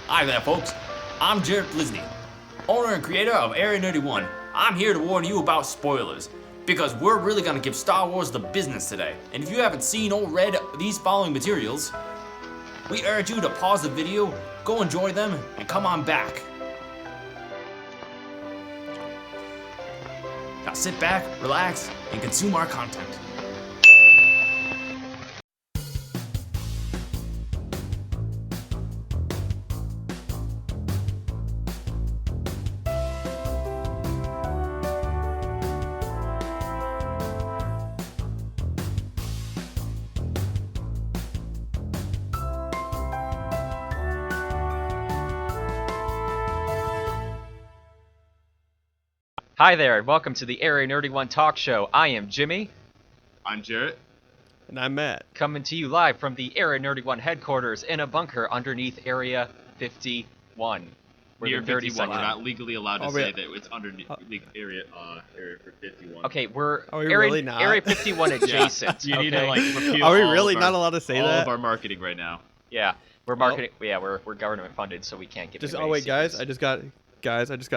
Hi there, folks. I'm Jared Blisney, owner and creator of Area 91. I'm here to warn you about spoilers, because we're really gonna give Star Wars the business today. And if you haven't seen or read these following materials, we urge you to pause the video, go enjoy them, and come on back. Now sit back, relax, and consume our content. Hi there, and welcome to the Area 91 Talk Show. I am Jimmy. I'm Jarrett. And I'm Matt. Coming to you live from the Area 91 headquarters in a bunker underneath Area 51. Near 51. We're not legally allowed to say that it's underneath area for 51. Okay, we're really not? Area 51 adjacent. You need okay? to repeal Are we all really of not allowed to say all that? of our marketing right now. Yeah, we're marketing. Yeah, we're government funded, so we can't give. Oh wait, guys, I just got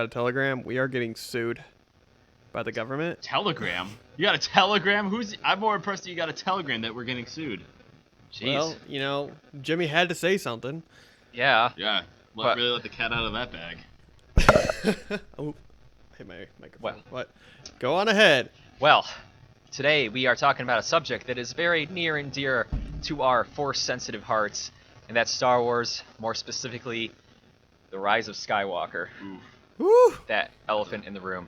a telegram. We are getting sued by the government. Telegram? You got a telegram? I'm more impressed that you got a telegram that we're getting sued. Jeez. Well, Jimmy had to say something. Yeah. Yeah. Really let the cat out of that bag. Oh, hit my microphone. Well. What? Go on ahead. Well, today we are talking about a subject that is very near and dear to our Force-sensitive hearts, and that's Star Wars, more specifically, The Rise of Skywalker. Woo! That elephant in the room.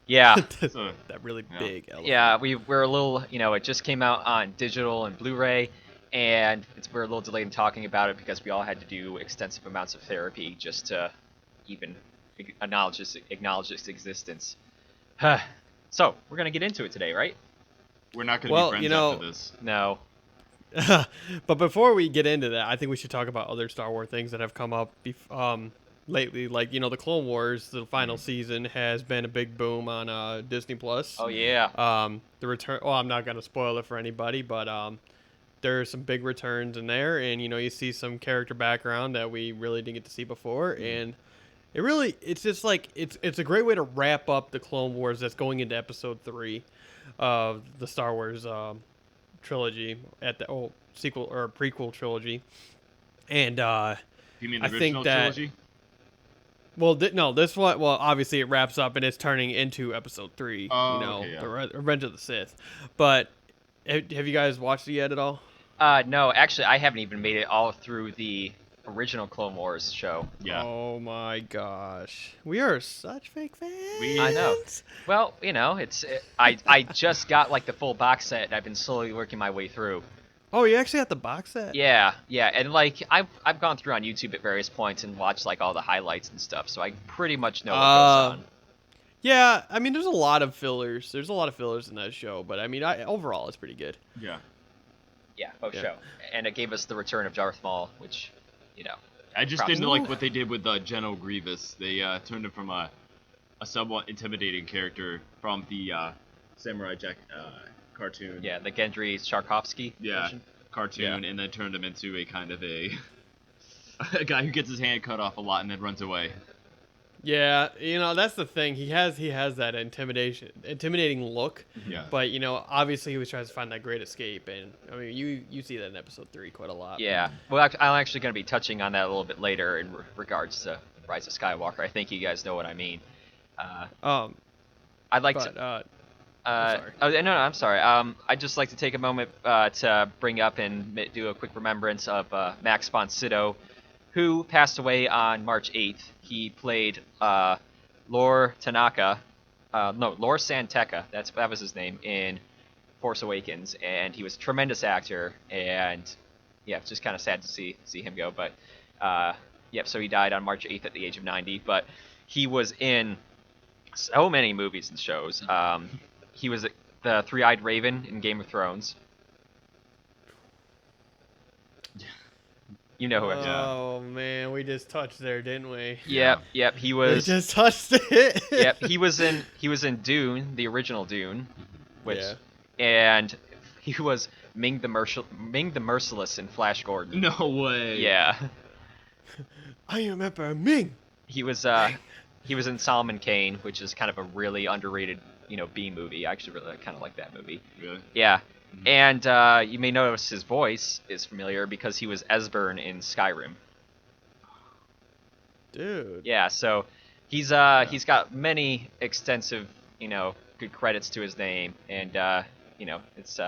Yeah. That really big elephant. Yeah, we're a little, it just came out on digital and Blu-ray, and we're a little delayed in talking about it because we all had to do extensive amounts of therapy just to even acknowledge its existence. So, we're going to get into it today, right? We're not going to be friends after this. No. But before we get into that, I think we should talk about other Star Wars things that have come up lately. Like, the Clone Wars, the final season has been a big boom on Disney Plus. Oh yeah. The return. Well, I'm not gonna spoil it for anybody, but there are some big returns in there, and you see some character background that we really didn't get to see before, and it's just like it's a great way to wrap up the Clone Wars that's going into Episode 3 of the Star Wars trilogy at the sequel or prequel trilogy, and You mean the original trilogy? Well, no, this one. Well, obviously it wraps up and it's turning into Episode 3. The Revenge of the Sith. But have you guys watched it yet at all? No, actually, I haven't even made it all through the original Clone Wars show. Yeah. Oh my gosh, we are such fake fans. I know. Well, I just got like the full box set, and I've been slowly working my way through. Oh, you actually have the box set? Yeah, and like I've gone through on YouTube at various points and watched like all the highlights and stuff, so I pretty much know what goes on. Yeah, I mean, there's a lot of fillers. There's a lot of fillers in that show, but I mean, overall, it's pretty good. Yeah. Yeah, show, and it gave us the return of Darth Maul, which, I just didn't like what they did with General Grievous. They turned him from a somewhat intimidating character from the Samurai Jack cartoon. Yeah, the Gendry Tartakovsky version. Cartoon, and then turned him into a kind of a guy who gets his hand cut off a lot and then runs away. Yeah, that's the thing. He has that intimidating look. Yeah. But obviously he was trying to find that great escape, and I mean you see that in Episode 3 quite a lot. Yeah. Well, I'm actually going to be touching on that a little bit later in regards to Rise of Skywalker. I think you guys know what I mean. I'd like to. I'm sorry. I'd just like to take a moment to bring up and do a quick remembrance of Max von Sydow, who passed away on March 8th. He played Lor Santeca. That was his name in Force Awakens, and he was a tremendous actor. And yeah, it's just kind of sad to see him go. But so he died on March 8th at the age of 90. But he was in so many movies and shows. He was the Three-Eyed Raven in Game of Thrones. You know who I'm Oh man, we just touched there, didn't we? Yep. He was. We just touched it. Yep. He was in Dune, the original Dune, and he was Ming the Merciless in Flash Gordon. No way. Yeah. I am Emperor Ming. He was in Solomon Kane, which is kind of a really underrated, B movie. I actually really kind of like that movie. Really? Yeah. And you may notice his voice is familiar because he was Esbern in Skyrim. Dude. Yeah, so he's got many extensive, good credits to his name, and it's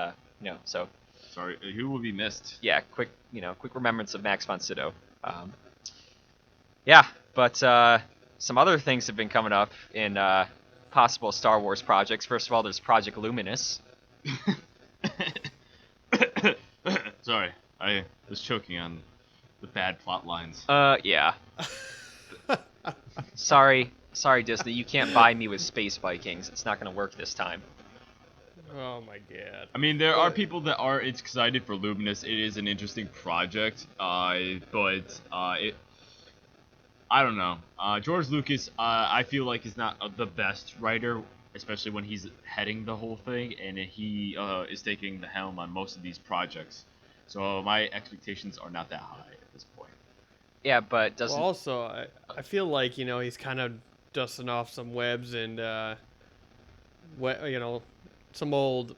so Sorry, who will be missed? yeah, quick remembrance of Max von Sydow. Yeah, but some other things have been coming up in possible Star Wars projects. First of all, there's Project Luminous. Sorry, I was choking on the bad plot lines. Yeah. Sorry, Disney, you can't buy me with Space Vikings. It's not gonna work this time. Oh my god. I mean, there are people that are excited for Luminous. It is an interesting project, but I don't know. George Lucas, I feel like is not the best writer, especially when he's heading the whole thing, and he is taking the helm on most of these projects. So my expectations are not that high at this point. Yeah, but doesn't. Well, also, I feel like he's kind of dusting off some webs and some old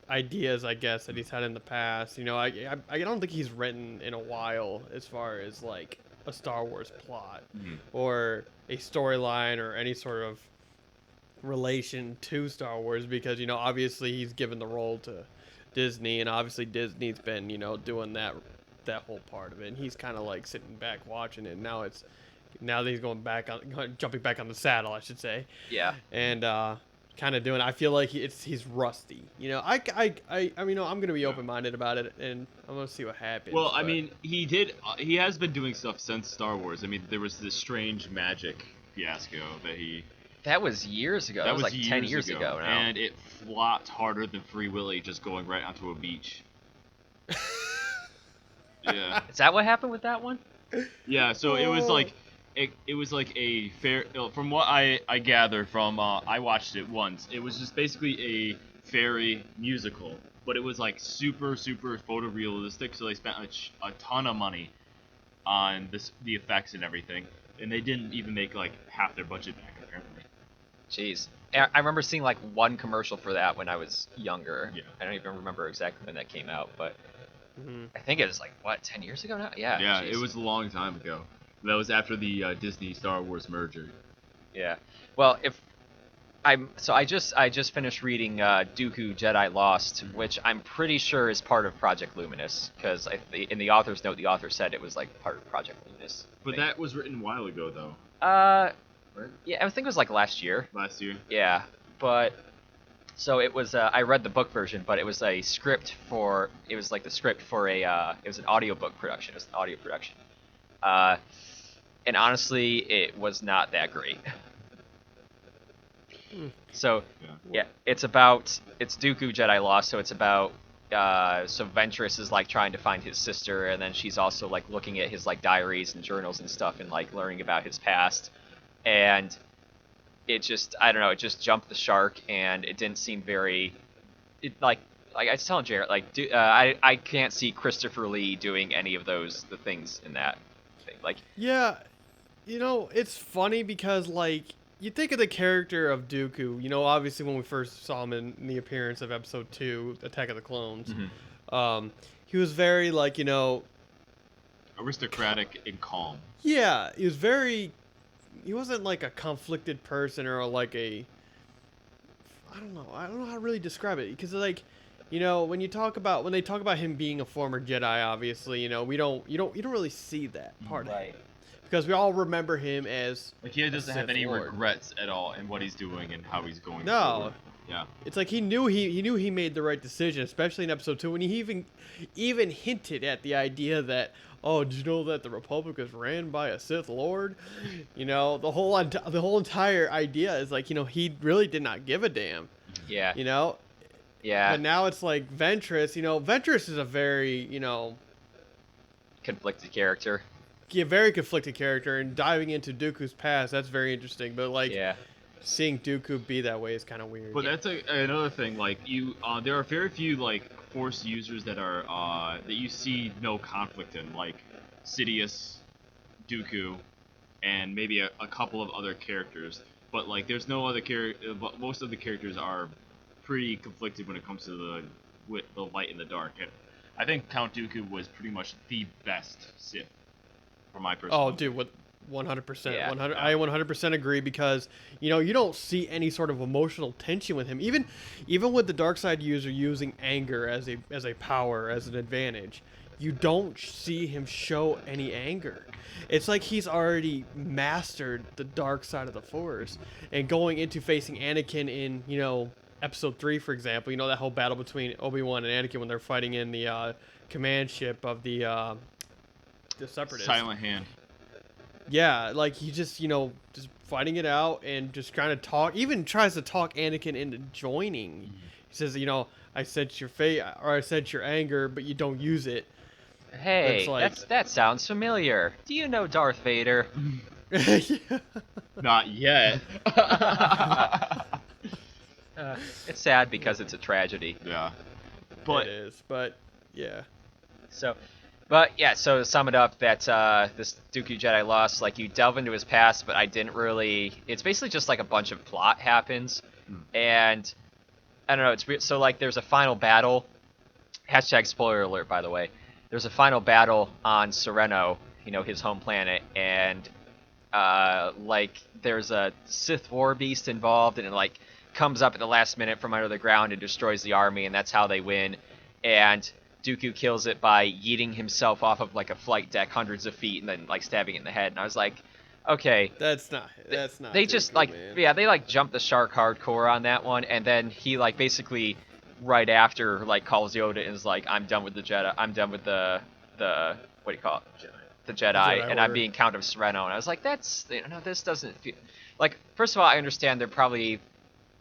ideas, I guess, that he's had in the past. I don't think he's written in a while as far as like a Star Wars plot or a storyline or any sort of relation to Star Wars because obviously he's given the role to Disney, and obviously Disney's been doing that whole part of it, and he's kind of like sitting back watching it. Now that he's jumping back on the saddle, I should say. Yeah. And kind of doing. I feel like he's rusty. I'm gonna be open minded about it, and I'm gonna see what happens. Well, I mean, he has been doing stuff since Star Wars. I mean, there was this strange magic fiasco that was years ago. That was like 10 years ago now. And it flopped harder than Free Willy just going right onto a beach. Yeah. Is that what happened with that one? Yeah, so it was like a fair, from what I gather from I watched it once. It was just basically a fairy musical, but it was like super photorealistic, so they spent a ton of money on the effects and everything, and they didn't even make like half their budget back apparently. Jeez. I remember seeing like one commercial for that when I was younger. Yeah. I don't even remember exactly when that came out, but I think it was like 10 years ago now. Yeah. Yeah, geez. it was a long time ago. That was after the Disney Star Wars merger. Yeah. Well, I just finished reading Dooku Jedi Lost, which I'm pretty sure is part of Project Luminous, because in the author's note, the author said it was like part of Project Luminous. But that was written a while ago, though. Right? Yeah, I think it was like last year. Last year. Yeah, but so it was. I read the book version, but it was a script for. It was like the script for a. It was an audiobook production. It was an audio production. And honestly, it was not that great. So yeah, it's Dooku Jedi Lost. So it's about. So Ventress is like trying to find his sister, and then she's also like looking at his like diaries and journals and stuff, and like learning about his past. And it just, I don't know, it just jumped the shark, and it didn't seem very, like I was telling Jarrett, like, I can't see Christopher Lee doing any of the things in that thing, like. Yeah, it's funny because, like, you think of the character of Dooku, obviously when we first saw him in the appearance of Episode 2, Attack of the Clones, he was very, like, aristocratic and calm. Yeah, he wasn't like a conflicted person or like I don't know how to really describe it, because like when they talk about him being a former Jedi, obviously you don't really see that part of him, because we all remember him as like he doesn't have any Lord. regrets at all in what he's doing and how he's going No. forward. Yeah. It's like he knew he made the right decision, especially in Episode 2 when he even hinted at the idea that, oh, did you know that the Republic was ran by a Sith Lord? The whole entire idea is like, he really did not give a damn. Yeah. Yeah. But now it's like Ventress. Ventress is a very, conflicted character. Yeah, very conflicted character, and diving into Dooku's past, that's very interesting. But like, seeing Dooku be that way is kind of weird. But that's another thing. Like there are very few like Force users that are that you see no conflict in, like Sidious Dooku, and maybe a couple of other characters. But like, there's no other character. But most of the characters are pretty conflicted when it comes to the light and the dark. And I think Count Dooku was pretty much the best Sith, for my personal. Oh, dude, what? 100%. Yeah. 100. I 100% agree because you don't see any sort of emotional tension with him. Even with the dark side user using anger as a power, as an advantage, you don't see him show any anger. It's like he's already mastered the dark side of the Force, and going into facing Anakin in Episode 3, for example, that whole battle between Obi-Wan and Anakin when they're fighting in the command ship of the Separatists. Silent Hand. Yeah, like he just just fighting it out and just trying to even tries to talk Anakin into joining. Mm-hmm. He says, I sense your fate, or I sense your anger, but you don't use it. Hey, It's like- that sounds familiar. Do you know Darth Vader? Yeah. Not yet. It's sad because it's a tragedy. Yeah. But It is, but yeah. So to sum it up, that this Dooku Jedi lost, like, you delve into his past, but I didn't really. It's basically just like a bunch of plot happens, and I don't know. It's weird. So like, there's a final battle. Hashtag spoiler alert, by the way. There's a final battle on Sereno, his home planet, and like there's a Sith War Beast involved, and it like comes up at the last minute from under the ground and destroys the army, and that's how they win. And Dooku kills it by yeeting himself off of like a flight deck hundreds of feet and then like stabbing it in the head. And I was like, okay. That's not. They just Dooku, like, man. yeah, they like jumped the shark hardcore on that one. And then he like basically right after like calls Yoda and is like, I'm done with the Jedi. I'm done with the what do you call it? The Jedi, and Order. I'm being Count of Sereno. And I was like, this doesn't feel like. First of all, I understand they're probably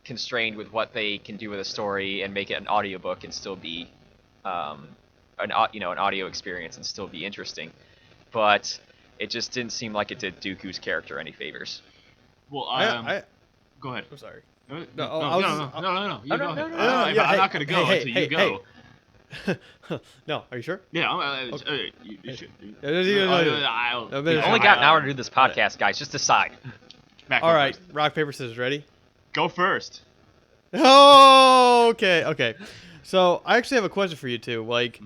constrained with what they can do with a story and make it an audiobook and still be an audio experience and still be interesting, but it just didn't seem like it did Dooku's character any favors. well, go ahead. I'm sorry. No, No, no, I was- no. You go ahead. I'm yeah, not gonna go until you go. No, are you sure? Yeah, Okay. you should. I'll- We've only got an hour to do this podcast, guys. Just decide. Mac, All go right, first. rock paper scissors, ready? Go first. Oh, okay. So I actually have a question for you too. Like,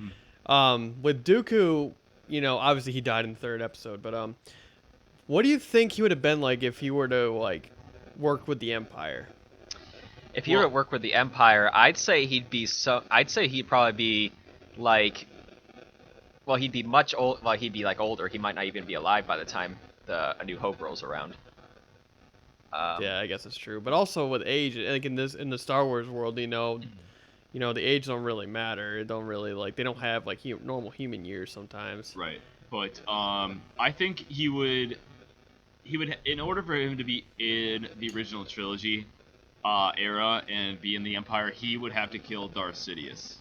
with Dooku, obviously he died in the 3rd episode, but what do you think he would have been like if he were to like work with the Empire? If he were to work with the Empire, I'd say he'd probably be like, well, he'd be much old. Well, he'd be like older. He might not even be alive by the time A New Hope rolls around. Yeah, I guess that's true. But also with age, like in the Star Wars world, the age don't really matter. It don't really they don't have like normal human years sometimes. Right, but I think he would, in order for him to be in the original trilogy era and be in the Empire, he would have to kill Darth Sidious.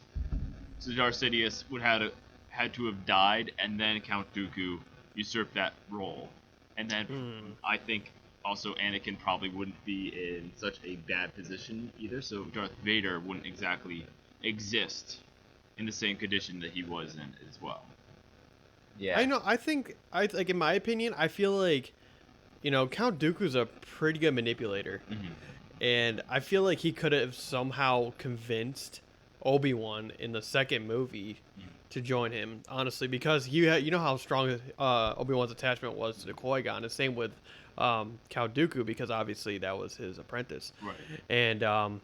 So Darth Sidious would had to have died, and then Count Dooku usurped that role, and then I think also Anakin probably wouldn't be in such a bad position either, so Darth Vader wouldn't exactly exist in the same condition that he was in as well. Yeah. I know. I think like in my opinion, I feel like Count Dooku's a pretty good manipulator, and I feel like he could have somehow convinced Obi-Wan in the 2nd movie to join him. Honestly, because you know how strong Obi-Wan's attachment was to the Qui-Gon, and same with Count Dooku, because obviously that was his apprentice. Right. And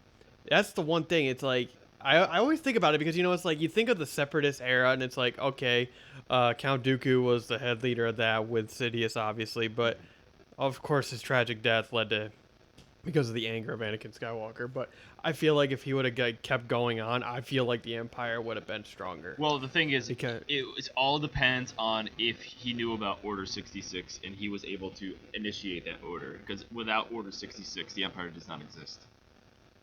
that's the one thing. It's like I always think about it because it's like you think of the Separatist era, and it's like, okay, Count Dooku was the head leader of that with Sidious, obviously, but of course his tragic death led to because of the anger of Anakin Skywalker. But I feel like if he would have kept going on, I feel like the Empire would have been stronger. Well, the thing is, Because- it all depends on if he knew about Order 66 and he was able to initiate that order. Because without Order 66, the Empire does not exist.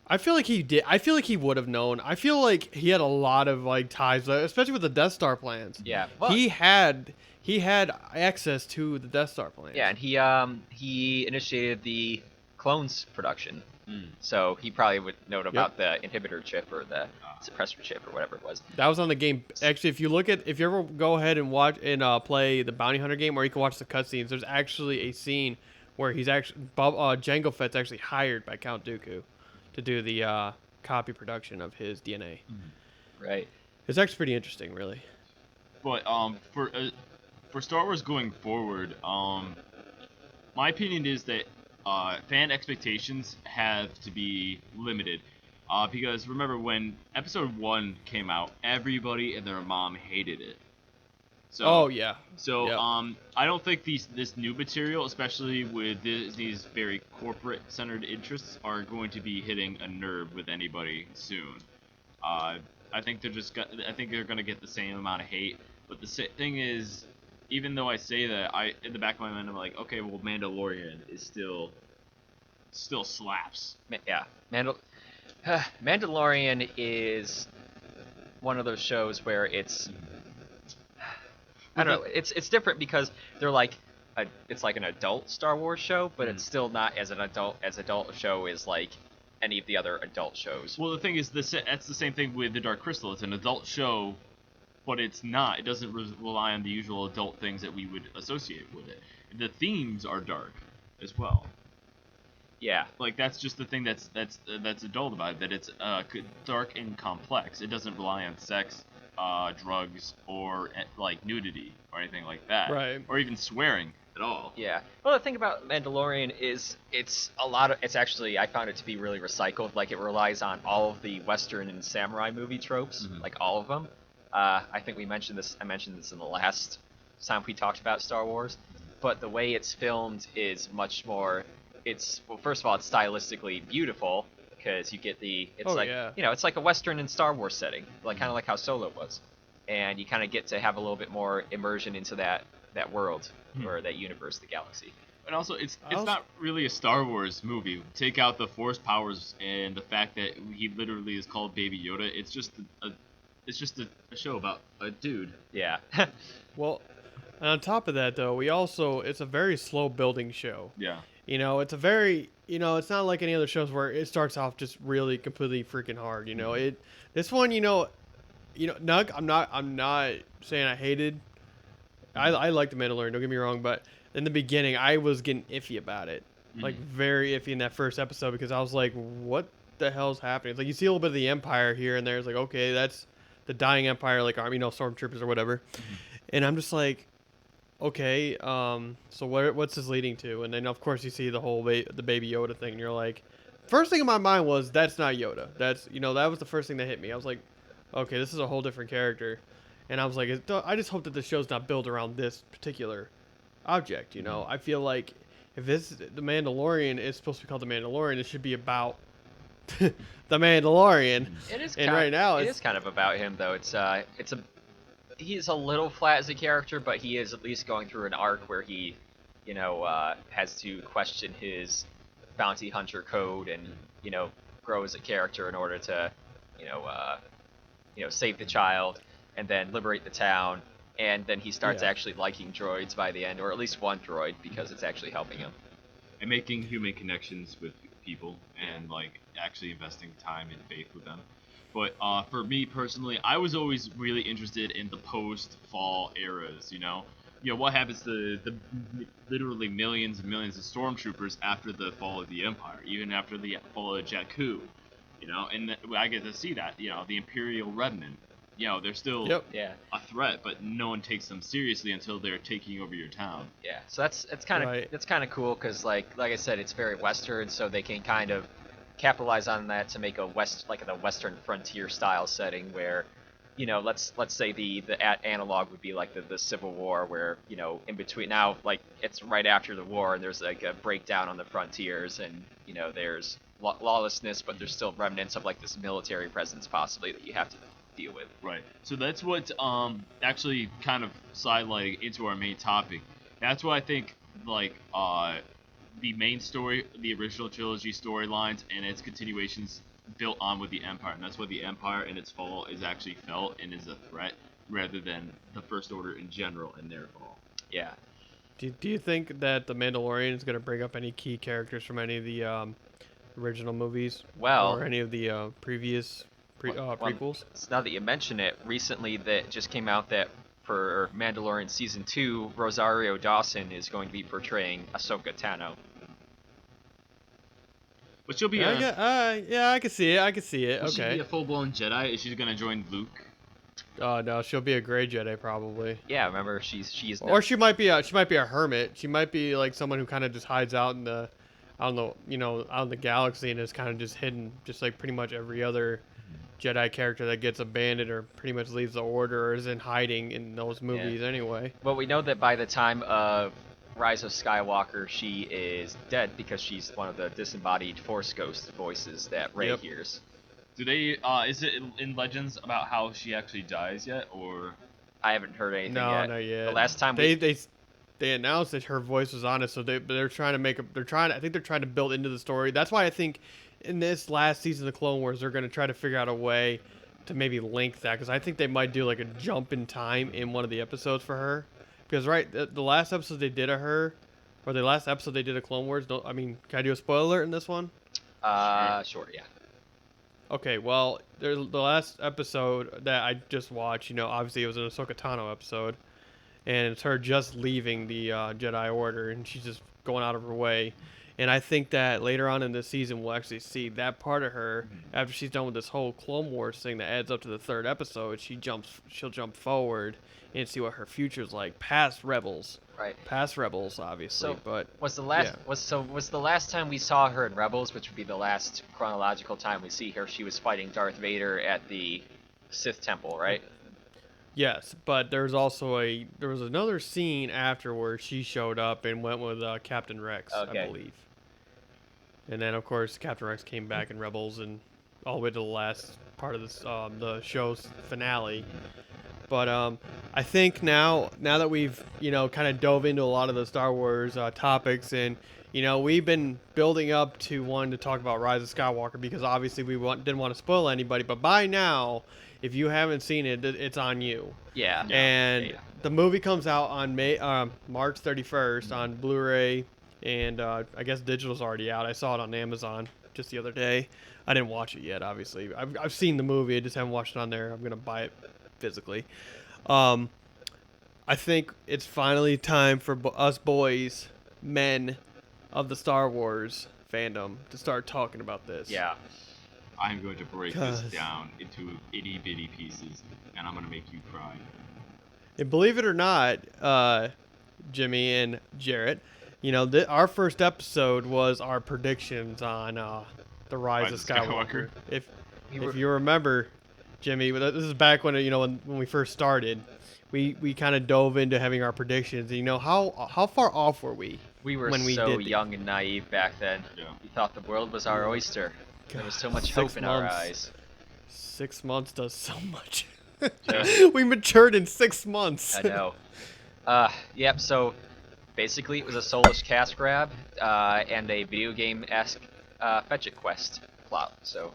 I feel like he did. I feel like he would have known. I feel like he had a lot of like ties, especially with the Death Star plans. Yeah. Well, He had access to the Death Star plans. yeah, and he initiated the clones production. So he probably would know about the inhibitor chip or the suppressor chip or whatever it was. That was on the game. Actually, if you ever go ahead and watch and play the Bounty Hunter game, or you can watch the cutscenes, there's actually a scene where Jango Fett's actually hired by Count Dooku to do the copy production of his DNA. Right. It's actually pretty interesting, really. But for Star Wars going forward, my opinion is that fan expectations have to be limited. Because remember when Episode 1 came out, everybody and their mom hated it. So, yeah. So Yep. I don't think this new material, especially with these very corporate-centered interests, are going to be hitting a nerve with anybody soon. I think they're gonna get the same amount of hate. But the thing is, even though I say that, in the back of my mind I'm like, okay, well, Mandalorian is still slaps. Yeah. Mandalorian is one of those shows where it's I don't know. It's different because they're like it's like an adult Star Wars show, but it's still not as adult a show as like any of the other adult shows. Well, the thing is, that's the same thing with the Dark Crystal. It's an adult show, but it's not. It doesn't rely on the usual adult things that we would associate with it. The themes are dark as well. Yeah. Like that's just the thing that's adult about it. That it's dark and complex. It doesn't rely on sex, drugs, or like nudity or anything like that. Right. Or even swearing at all. Yeah. Well, the thing about Mandalorian is it's actually, I found it to be really recycled. Like, it relies on all of the Western and samurai movie tropes, like all of them. I think I mentioned this in the last time we talked about Star Wars. But the way it's filmed is much more, first of all, it's stylistically beautiful, because you get it's like a Western and Star Wars setting, kind of like how Solo was. And you kind of get to have a little bit more immersion into that world, or that universe, the galaxy. And also, it's not really a Star Wars movie. Take out the Force powers and the fact that he literally is called Baby Yoda. It's just a show about a dude. Yeah. Well, and on top of that, though, it's a very slow building show. Yeah. It's a very, it's not like any other shows where it starts off just really completely freaking hard. This one, Nug, I'm not saying I hated. I like The Mandalorian, don't get me wrong, but in the beginning, I was getting iffy about it. Like, very iffy in that first episode, because I was like, what the hell's happening? It's like, you see a little bit of the Empire here and there. It's like, okay, that's the dying Empire, like, stormtroopers or whatever. And I'm just like, okay, so what's this leading to? And then, of course, you see the whole the Baby Yoda thing, and you're like, first thing in my mind was, that's not Yoda. That was the first thing that hit me. I was like, okay, this is a whole different character. And I was like, I just hope that the show's not built around this particular object, I feel like if the Mandalorian is supposed to be called The Mandalorian, it should be about the Mandalorian. It is. Right now, it is kind of about him, though. He's a little flat as a character, but he is at least going through an arc where he, has to question his bounty hunter code and, grow as a character in order to, save the child and then liberate the town. And then he starts actually liking droids by the end, or at least one droid, because it's actually helping him. And making human connections with people and actually investing time and faith with them. But for me personally, I was always really interested in the post-fall eras. What happens to the literally millions and millions of stormtroopers after the fall of the Empire, even after the fall of Jakku. And I get to see that. The Imperial Remnant. They're still a threat, but no one takes them seriously until they're taking over your town. Yeah, so that's kind of cool, because like I said, it's very Western, so they can kind of capitalize on that to make the Western frontier style setting where, let's say the analog would be like the Civil War, where in between now, it's right after the war, and there's a breakdown on the frontiers, and there's lawlessness, but there's still remnants of this military presence possibly that you have to deal with. Right. So that's what actually kind of sidelighting into our main topic. That's what I think the main story, the original trilogy storylines and its continuations built on with the Empire, and that's why the Empire and its fall is actually felt and is a threat rather than the First Order in general and their fall. Yeah. Do you think that the Mandalorian is going to bring up any key characters from any of the original movies Well, or any of the previous prequels. So now that you mention it, recently that just came out that for Mandalorian season 2, Rosario Dawson is going to be portraying Ahsoka Tano. But she'll be Yeah, I can see it. I can see it. will she be Okay. a full-blown Jedi? Is she gonna join Luke? No, she'll be a gray Jedi probably. Yeah, remember she's Or she might be a hermit. She might be like someone who kind of just hides out in the out in the galaxy and is kind of just hidden, just like pretty much every other Jedi character that gets abandoned or pretty much leaves the Order or is in hiding in those movies anyway. Well, we know that by the time of Rise of Skywalker, she is dead because she's one of the disembodied Force ghost voices that Rey Yep. hears. Do they? Is it in Legends about how she actually dies yet, or? I haven't heard anything No, yet. not yet. The last time they announced that her voice was on it, so they're trying to I think they're trying to build into the story. That's why I think in this last season of Clone Wars they're going to try to figure out a way to maybe link that, because I think they might do like a jump in time in one of the episodes for her. Because the last episode they did of her, or the last episode they did of Clone Wars. Can I do a spoiler alert in this one? Sure, yeah. Okay, well, the last episode that I just watched, obviously it was an Ahsoka Tano episode, and it's her just leaving the Jedi Order, and she's just going out of her way. And I think that later on in the season, we'll actually see that part of her after she's done with this whole Clone Wars thing that adds up to the third episode. She'll jump forward and see what her future's like past Rebels. Right. Past Rebels, obviously, but was the last yeah. was the last time we saw her in Rebels, which would be the last chronological time we see her, she was fighting Darth Vader at the Sith Temple, right? Yes, but there was another scene after where she showed up and went with Captain Rex, Okay. I believe. And then of course Captain Rex came back in Rebels and all the way to the last part of this the show's finale. But I think now that we've kind of dove into a lot of the Star Wars topics, and we've been building up to wanting to talk about Rise of Skywalker because obviously we didn't want to spoil anybody. But by now, if you haven't seen it, it's on you. Yeah. And the movie comes out on March 31st on Blu-ray, and I guess digital's already out. I saw it on Amazon just the other day. I didn't watch it yet, obviously. I've seen the movie. I just haven't watched it on there. I'm gonna buy it physically. I think it's finally time for us boys, men of the Star Wars fandom, to start talking about this. Yeah. I'm going to break this down into itty bitty pieces, and I'm gonna make you cry. And believe it or not, Jimmy and Jarrett, our first episode was our predictions on the Rise of Skywalker. If you remember, Jimmy, this is back when when we first started. We kind of dove into having our predictions. And how far off were we? We were when we so did young and naive back then. Yeah. We thought the world was our oyster. There was so much 6 hope in our months. eyes. 6 months does so much. Yeah. We matured in 6 months. I know. Yep, so basically it was a soulless cash grab and a video game-esque fetch it quest plot. So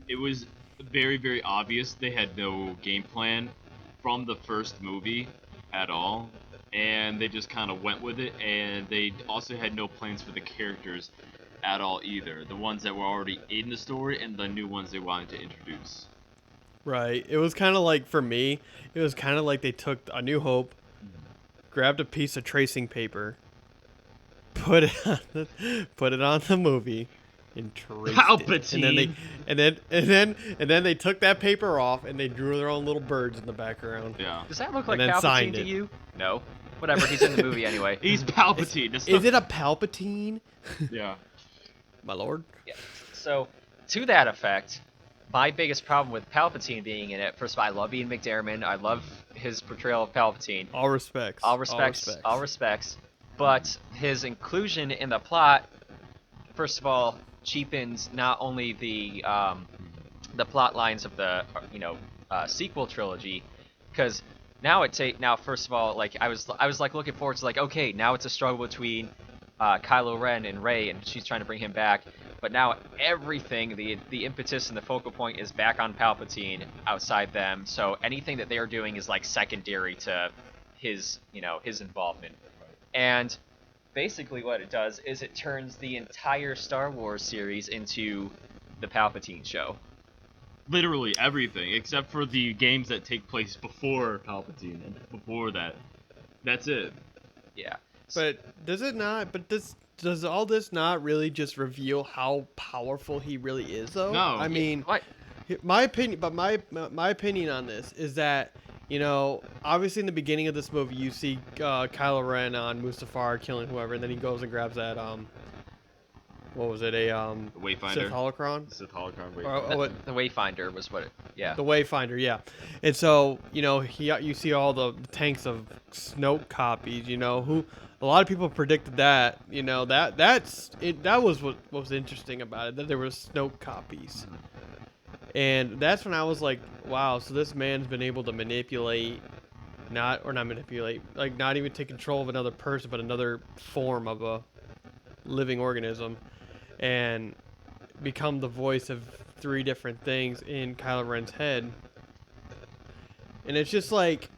It was very, very obvious they had no game plan from the first movie at all, and they just kind of went with it, and they also had no plans for the characters at all either. The ones that were already in the story and the new ones they wanted to introduce. Right. It was kind of like, for me, it was kind of like they took A New Hope, grabbed a piece of tracing paper, put it on the movie, and traced Palpatine. it. And then they took that paper off and they drew their own little birds in the background. Yeah. does that look like And then Palpatine signed to it. you? No. Whatever, he's in the movie anyway. He's Palpatine. That's Is it a Palpatine? Yeah. My lord. Yeah. So, to that effect, my biggest problem with Palpatine being in it, first of all, I love Ian McDiarmid. I love his portrayal of Palpatine. All respects. All respects. But his inclusion in the plot, first of all, cheapens not only the plot lines of the sequel trilogy, because now first of all, like I was like looking forward to, like, okay, now it's a struggle between Kylo Ren and Rey, and she's trying to bring him back. But now everything, the impetus and the focal point is back on Palpatine outside them. So anything that they are doing is like secondary to his involvement. And basically what it does is it turns the entire Star Wars series into the Palpatine show. Literally everything, except for the games that take place before Palpatine and before that. That's it. Yeah. But does it not? But does all this not really just reveal how powerful he really is, though? No. I mean, What? my opinion. But my opinion on this is that, you know, obviously in the beginning of this movie, you see Kylo Ren on Mustafar killing whoever, and then he goes and grabs that what was it, a Wayfinder. Sith holocron? Sith holocron Or, The Wayfinder was what it. Yeah. The Wayfinder, yeah. And so, you know, you see all the tanks of Snoke copies, you know, who a lot of people predicted that, you know, that was what was interesting about it, that there was Snoke copies. And that's when I was like, wow, so this man's been able to not even take control of another person, but another form of a living organism, and become the voice of 3 different things in Kylo Ren's head. And it's just like,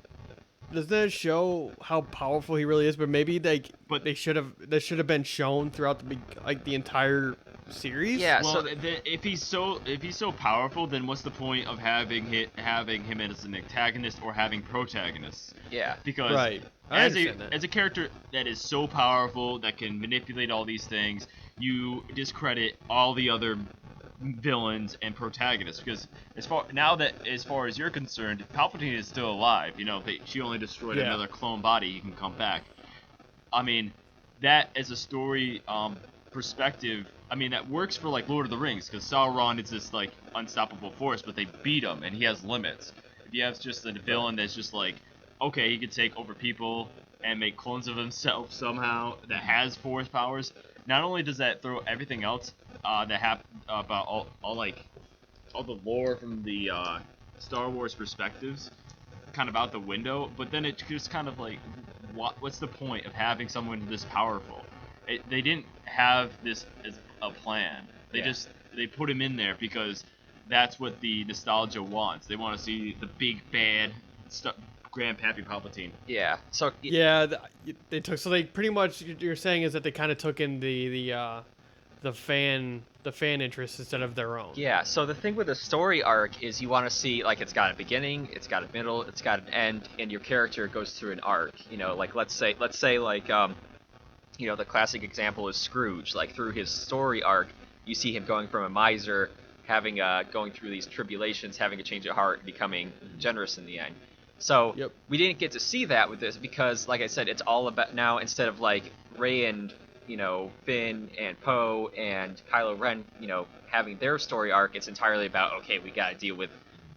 doesn't that show how powerful he really is? But maybe they should have been shown throughout the entire series. Yeah. Well, So if he's so powerful, then what's the point of having him as an antagonist or having protagonists? yeah. Because Right. I understand that. as a character that is so powerful that can manipulate all these things, you discredit all the other villains and protagonists. Because as far as you're concerned, if Palpatine is still alive, you know, she only destroyed Yeah. another clone body, he can come back. I mean, that as a story perspective, I mean, that works for like Lord of the Rings, because Sauron is this like unstoppable force, but they beat him and he has limits. If you have just a villain that's just like, okay, he could take over people and make clones of himself somehow that has force powers, not only does that throw everything else that about all the lore from the Star Wars perspectives kind of out the window, but then it just kind of like, what's the point of having someone this powerful? They didn't have this as a plan. They put him in there because that's what the nostalgia wants. They want to see the big bad Grandpappy Palpatine. Yeah. So Yeah, they pretty much, you're saying is that they kind of took in the fan interest instead of their own. Yeah, so the thing with the story arc is you want to see, like, it's got a beginning, it's got a middle, it's got an end, and your character goes through an arc. You know, like, let's say like, you know, the classic example is Scrooge. Like, through his story arc, you see him going from a miser, going through these tribulations, having a change of heart, and becoming generous in the end. So Yep. we didn't get to see that with this because, like I said, it's all about now, instead of like Rey and, you know, Finn and Poe and Kylo Ren, you know, having their story arc, it's entirely about, okay, we got to deal with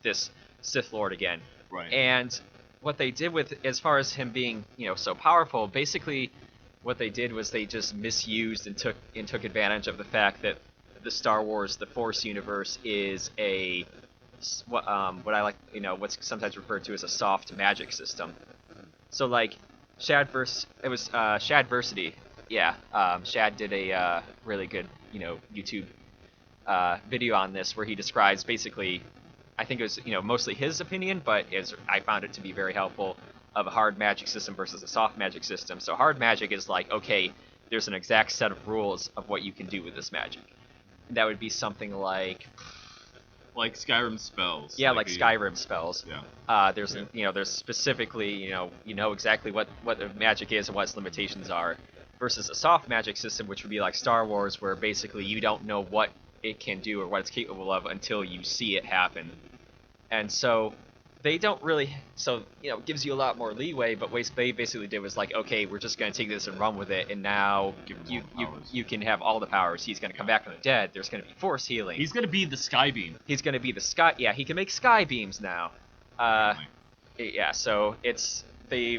this Sith Lord again. Right. And what they did with, as far as him being, you know, so powerful, basically what they did was they just misused and took advantage of the fact that the Star Wars, the Force universe, is what I like, you know, what's sometimes referred to as a soft magic system. So like Shadversity. Yeah, Shad did a really good, you know, YouTube video on this where he describes basically, I think it was, you know, mostly his opinion, but I found it to be very helpful, of a hard magic system versus a soft magic system. So hard magic is like, okay, there's an exact set of rules of what you can do with this magic. That would be something like Skyrim spells. Yeah, like Skyrim spells. Yeah. There's specifically, you know exactly what the magic is and what its limitations are, versus a soft magic system, which would be like Star Wars, where basically you don't know what it can do or what it's capable of until you see it happen. And so they don't really, so, you know, it gives you a lot more leeway, but what they basically did was like, okay, we're just going to take this and run with it, and now you can have all the powers. He's going to come back from the dead. There's going to be force healing. He's gonna be the Sky Beam. He's going to be the sky. Yeah, he can make sky beams now. Yeah, so they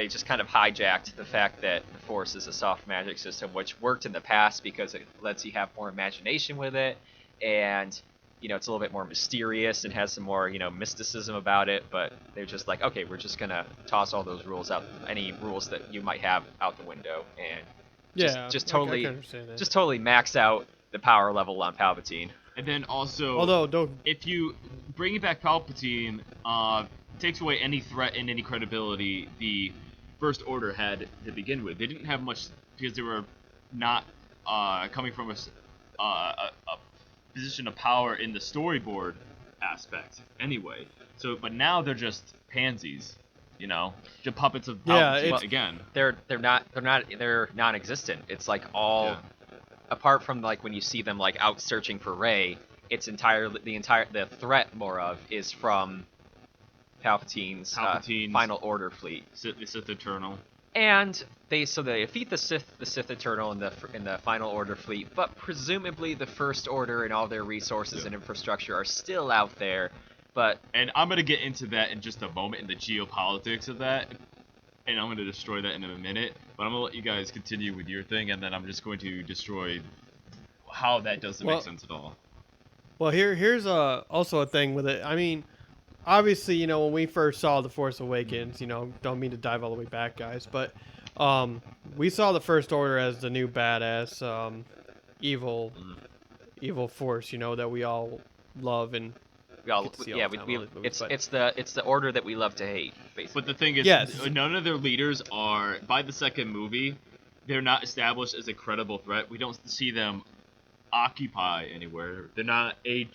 just kind of hijacked the fact that the Force is a soft magic system, which worked in the past because it lets you have more imagination with it, and, you know, it's a little bit more mysterious and has some more, you know, mysticism about it. But they're just like, okay, we're just gonna toss all those rules out, any rules that you might have, out the window, and just totally max out the power level on Palpatine. And then also, Although, if you bring back Palpatine, takes away any threat and any credibility the First Order had to begin with. They didn't have much because they were not coming from a position of power in the storyboard aspect anyway. So, but now they're just pansies, just puppets of Palpatine again. They're non-existent. It's like all apart from like when you see them like out searching for Rey, it's the threat more of is from Palpatine's Final Order fleet. The Sith Eternal. And they defeat the Sith Eternal in the Final Order fleet, but presumably the First Order and all their resources and infrastructure are still out there. And I'm gonna get into that in just a moment in the geopolitics of that, and I'm gonna destroy that in a minute. But I'm gonna let you guys continue with your thing, and then I'm just going to destroy how that doesn't make sense at all. Well, here's also a thing with it. I mean, obviously, when we first saw The Force Awakens, don't mean to dive all the way back, guys, but we saw the First Order as the new badass evil force, that we all love and it's the order that we love to hate, basically. But the thing is, none of their leaders are, by the second movie, they're not established as a credible threat. We don't see them occupy anywhere. They're not a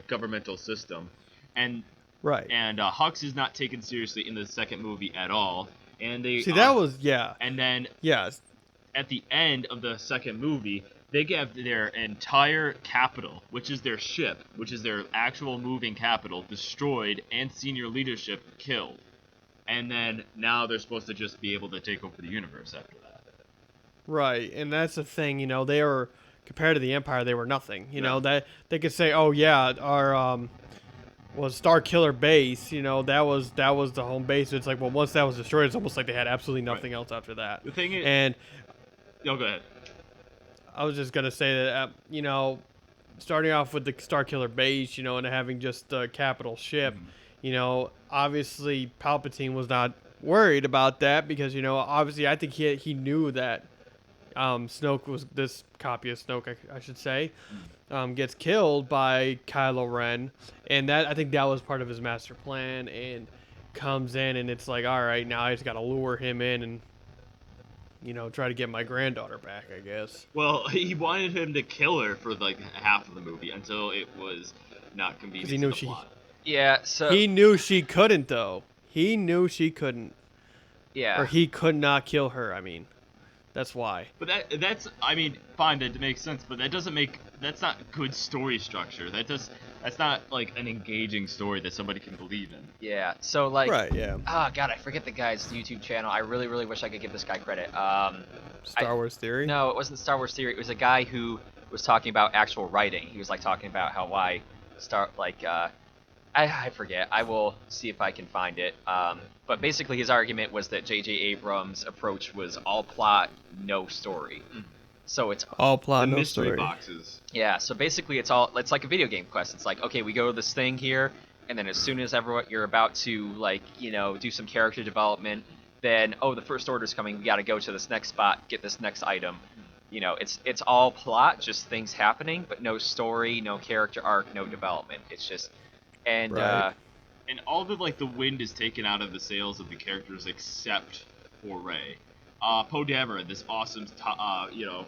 governmental system, and Hux is not taken seriously in the second movie at all. And they And then at the end of the second movie, they get their entire capital, which is their ship, which is their actual moving capital, destroyed, and senior leadership killed. And then now they're supposed to just be able to take over the universe after that. Right, and that's the thing, they were, compared to the Empire, they were nothing. That they could say, oh yeah, our Star Killer base, that was the home base. It's like, well, once that was destroyed, it's almost like they had absolutely nothing else after that. The thing is, go ahead. I was just gonna say that, starting off with the Star Killer base, and having just the capital ship, obviously Palpatine was not worried about that because, obviously I think he knew that Snoke was this copy of Snoke, I should say, gets killed by Kylo Ren, and I think that was part of his master plan, and comes in, and it's like, all right, now I just gotta lure him in and try to get my granddaughter back, I guess. Well, he wanted him to kill her for like half of the movie until it was not convenient to the plot. Yeah, so he knew she couldn't, though. He knew she couldn't. Yeah. Or he could not kill her. I mean, that's why. But that's fine, that makes sense. But that's not good story structure. That's not like an engaging story that somebody can believe in. Yeah. So like. Right. Yeah. Oh God, I forget the guy's YouTube channel. I really, really wish I could give this guy credit. Star Wars Theory. No, it wasn't Star Wars Theory. It was a guy who was talking about actual writing. He was like talking about I forget. I will see if I can find it. But basically his argument was that J.J. Abrams' approach was all plot, no story. So it's all plot, no mystery story. Boxes. Yeah, so basically it's like a video game quest. It's like, okay, we go to this thing here, and then as soon as you're about to do some character development, then the First Order's coming, we gotta go to this next spot, get this next item. It's all plot, just things happening, but no story, no character arc, no development. It's just and all the the wind is taken out of the sails of the characters except for Rey. Poe Dameron, this awesome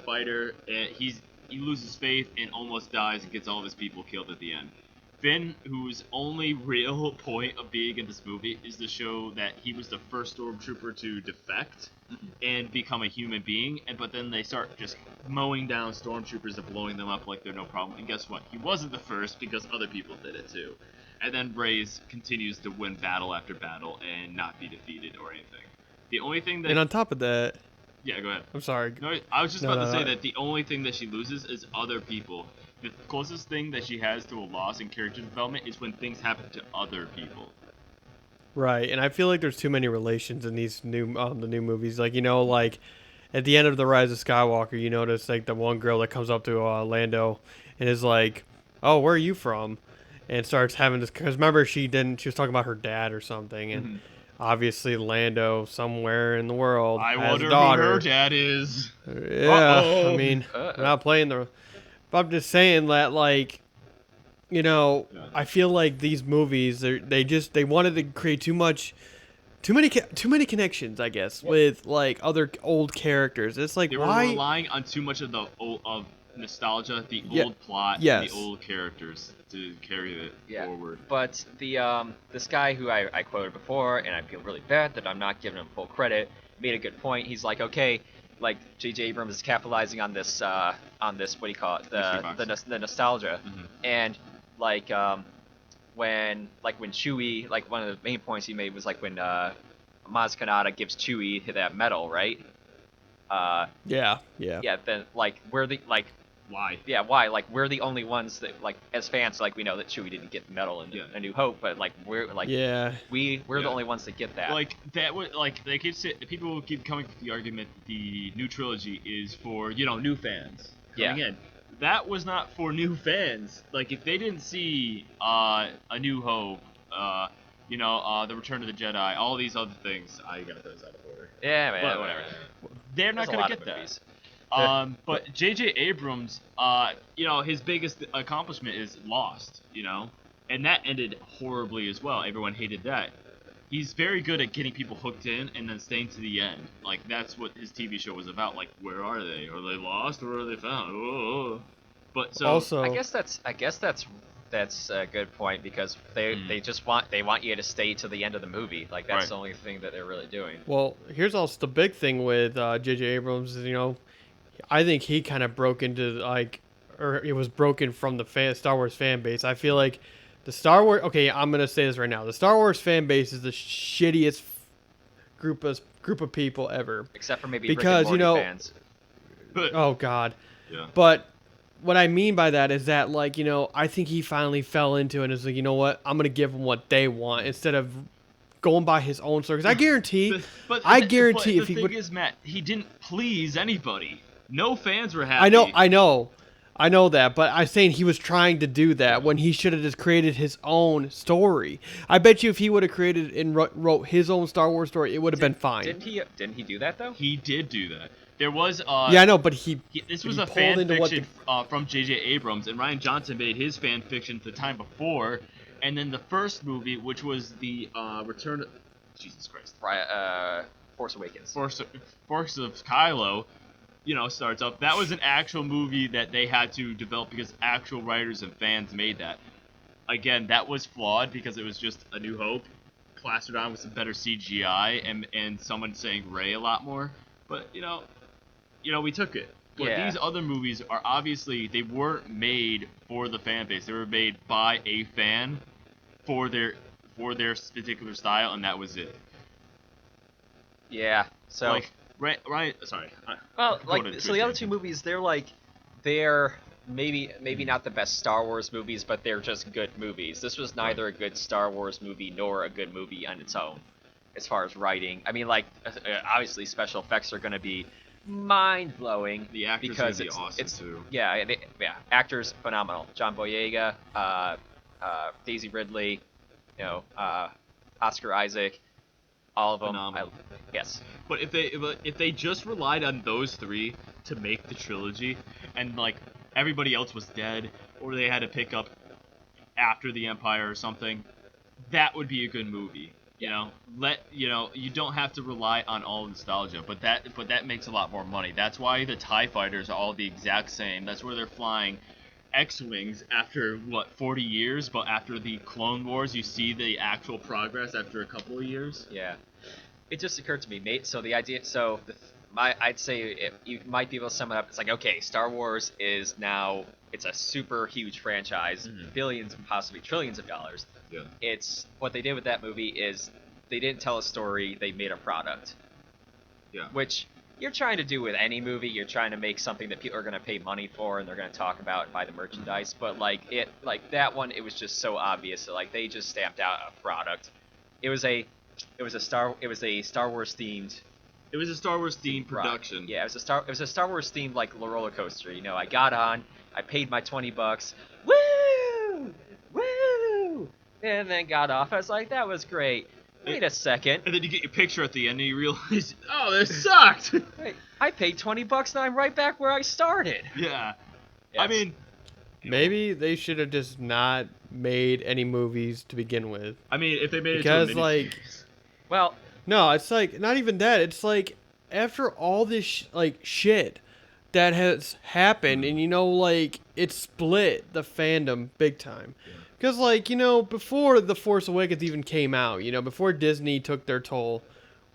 fighter, and he loses faith and almost dies and gets all of his people killed at the end. Finn, whose only real point of being in this movie is to show that he was the first stormtrooper to defect and become a human being, but then they start just mowing down stormtroopers and blowing them up like they're no problem. And guess what? He wasn't the first because other people did it too. And then Rey continues to win battle after battle and not be defeated or anything. The only thing that... And on top of that... Yeah, go ahead. I'm sorry. No, I was just about to say that the only thing that she loses is other people. The closest thing that she has to a loss in character development is when things happen to other people. Right, and I feel like there's too many relations in these the new movies. Like, at the end of The Rise of Skywalker, you notice, the one girl that comes up to Lando and is like, oh, where are you from? And starts having this... Because remember, she was talking about her dad or something, and... Obviously, Lando, somewhere in the world, I has wonder a daughter. who her dad is. Yeah, Uh-oh. I mean, we're not playing the... But I'm just saying that, I feel like these movies, they wanted to create too much too many connections, I guess, with like other old characters. It's like They were why relying on too much of the of nostalgia, the Yeah, old plot, and yes. the old characters to carry it Yeah. forward. But the this guy who I quoted before, and I feel really bad that I'm not giving him full credit, made a good point. He's like, okay, like J.J. Abrams is capitalizing on this what do you call it, the nostalgia, and like when Chewie, like one of the main points he made was like when Maz Kanata gives Chewie that medal, right? yeah. Yeah. Then like we're the like. Why? Yeah, why? Like, we're the only ones that, like, as fans, like, we know that Chewie didn't get the medal in A New Hope, but, like, we're Yeah. the only ones that get that. Like that would like they keep people will keep coming to the argument that the new trilogy is for new fans coming in. That was not for new fans. Like if they didn't see A New Hope, The Return of the Jedi, all these other things, I got those out of order. Yeah, man, But whatever. They're not There's a gonna lot get of that. movies. But J.J. Abrams, his biggest accomplishment is Lost, and that ended horribly as well. Everyone hated that. He's very good at getting people hooked in and then staying to the end. Like that's what his TV show was about. Like, where are they? Are they lost or are they found? Oh. But so Also, I guess that's a good point because they just want you to stay to the end of the movie. Like that's Right. the only thing that they're really doing. well, here's also the big thing with J.J. Abrams is, I think he kind of broke into or it was broken from the Star Wars fan base. I feel like the Star Wars. Okay, I'm gonna say this right now. The Star Wars fan base is the shittiest group of people ever. Except for maybe Because, Rick and Morty fans. Oh God. yeah. But what I mean by that is that I think he finally fell into it and is like, you know what? I'm gonna give them what they want instead of going by his own story. 'Cause I guarantee, But if he the would. thing is, Matt, he didn't please anybody. No fans were happy. I know that, but I'm saying he was trying to do that when he should have just created his own story. I bet you if he would have created and wrote his own Star Wars story, it would have been fine. Didn't he do that though? He did do that. There was Yeah, I know, but this he was a pulled fan into what fiction from J.J. Abrams, and Ryan Johnson made his fan fiction the time before, and then the first movie, which was the Return of Jesus Christ, Force Awakens. Force of Kylo, starts up. That was an actual movie that they had to develop because actual writers and fans made that. Again, that was flawed because it was just A New Hope, plastered on with some better CGI and someone saying Rey a lot more. But we took it. But Yeah. these other movies are obviously they weren't made for the fan base. They were made by a fan for their particular style, and that was it. Yeah. So Like Ryan, sorry. well, Go to so the other Tristan. two movies, they're maybe not the best Star Wars movies, but they're just good movies. This was neither a good Star Wars movie nor a good movie on its own, as far as writing. I mean, obviously special effects are going to be mind blowing. The actors because are gonna be awesome it's too. yeah, actors phenomenal. John Boyega, Daisy Ridley, Oscar Isaac, all of them. Phenomenal. Yes. But if they just relied on those three to make the trilogy, and everybody else was dead, or they had to pick up after the Empire or something, that would be a good movie. You don't have to rely on all nostalgia, but that makes a lot more money. That's why the TIE fighters are all the exact same. That's where they're flying X-wings after 40 years, but after the Clone Wars, you see the actual progress after a couple of years. Yeah. It just occurred to me, mate. So the idea, I'd say you might be able to sum it up. It's like, okay, Star Wars is now, it's a super huge franchise, billions and possibly trillions of dollars. Yeah. It's what they did with that movie is they didn't tell a story, they made a product. Yeah. Which you're trying to do with any movie. You're trying to make something that people are going to pay money for and they're going to talk about and buy the merchandise. But that one, it was just so obvious. So, they just stamped out a product. It was a Star Wars themed. It was a Star Wars themed ride. production. Yeah, it was a Star Wars themed roller coaster. I got on, I paid my $20, woo, woo, and then got off. I was like, that was great. Wait a second. And then you get your picture at the end and you realize, oh, this sucked. Wait, I paid $20 and I'm right back where I started. Yeah. Yes. I mean, Maybe they should have just not made any movies to begin with. if they made Because, it to a miniseries. Well, No, it's like not even that. It's like after all this shit that has happened, and like it split the fandom big time. Because like before the Force Awakens even came out, before Disney took their toll,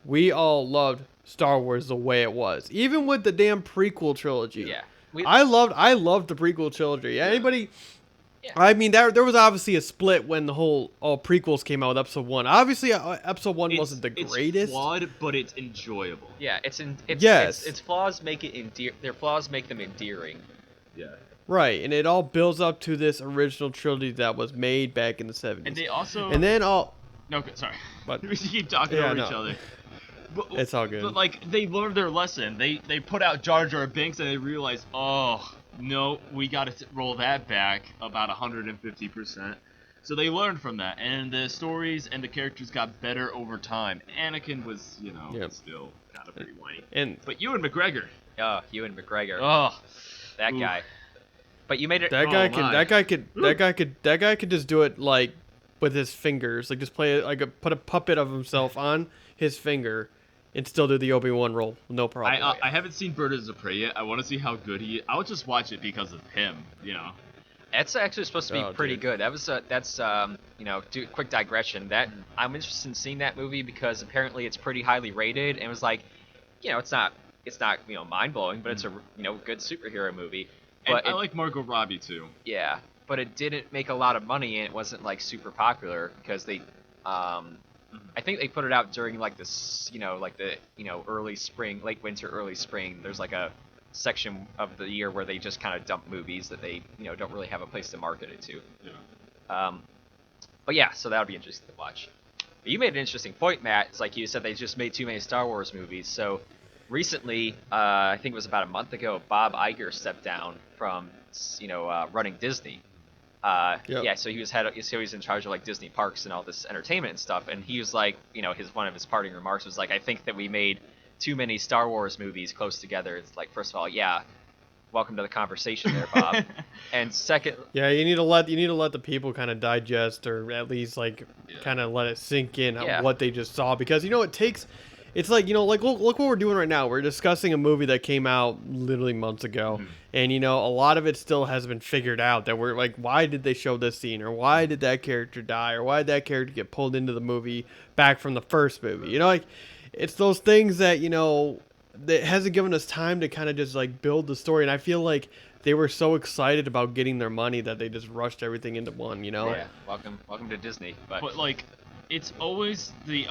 we all loved Star Wars the way it was, even with the damn prequel trilogy. Yeah. I loved the prequel trilogy. Yeah. Anybody? Yeah. I mean, there was obviously a split when the whole all prequels came out with Episode 1. Obviously, Episode 1 wasn't the greatest. It's flawed, but it's enjoyable. Yeah, Yes. its flaws make it their flaws make them endearing. Yeah. Right, and it all builds up to this original trilogy that was made back in the 70s. And they also. And then all. No, sorry. But We keep talking over each other. But, It's all good. But like they learned their lesson. They put out Jar Jar Binks and they realized, oh no, we got to roll that back about 150%. So they learned from that, and the stories and the characters got better over time. Anakin was, Yep. still kind of pretty whiny. And But Ewan McGregor. Oh, Ewan McGregor, Oh, that oof. guy. But you made it. that Oh guy my. that guy could just do it like with his fingers, like just play put a puppet of himself on his finger, and still do the Obi-Wan role, no problem. I haven't seen Birds of Prey yet. I want to see how good he. I would just watch it because of him. That's actually supposed to be Oh, pretty dude. good. Quick digression. That I'm interested in seeing that movie because apparently it's pretty highly rated and it was like, it's not mind blowing, but it's a good superhero movie. And But I like Margot Robbie too. yeah, but it didn't make a lot of money and it wasn't like super popular because they, I think they put it out during like this, early spring, late winter, early spring. There's like a section of the year where they just kind of dump movies that they don't really have a place to market it to. Yeah. But yeah, so that would be interesting to watch. But you made an interesting point, Matt. It's like you said they just made too many Star Wars movies. So recently, I think it was about a month ago, Bob Iger stepped down from running Disney. Yep. Yeah, so he was in charge of like Disney parks and all this entertainment and stuff. And he was like, one of his parting remarks was like, I think that we made too many Star Wars movies close together. It's like, first of all, yeah, welcome to the conversation there, Bob. And second, Yeah, you need to let the people kind of digest, or at least like kind of let it sink in Yeah. what they just saw, because it takes. It's like like look what we're doing right now. We're discussing a movie that came out literally months ago, and a lot of it still hasn't been figured out. That we're like, why did they show this scene, or why did that character die, or why did that character get pulled into the movie back from the first movie? It's those things that that hasn't given us time to kind of just like build the story. And I feel like they were so excited about getting their money that they just rushed everything into one. yeah, welcome to Disney. But like, it's always the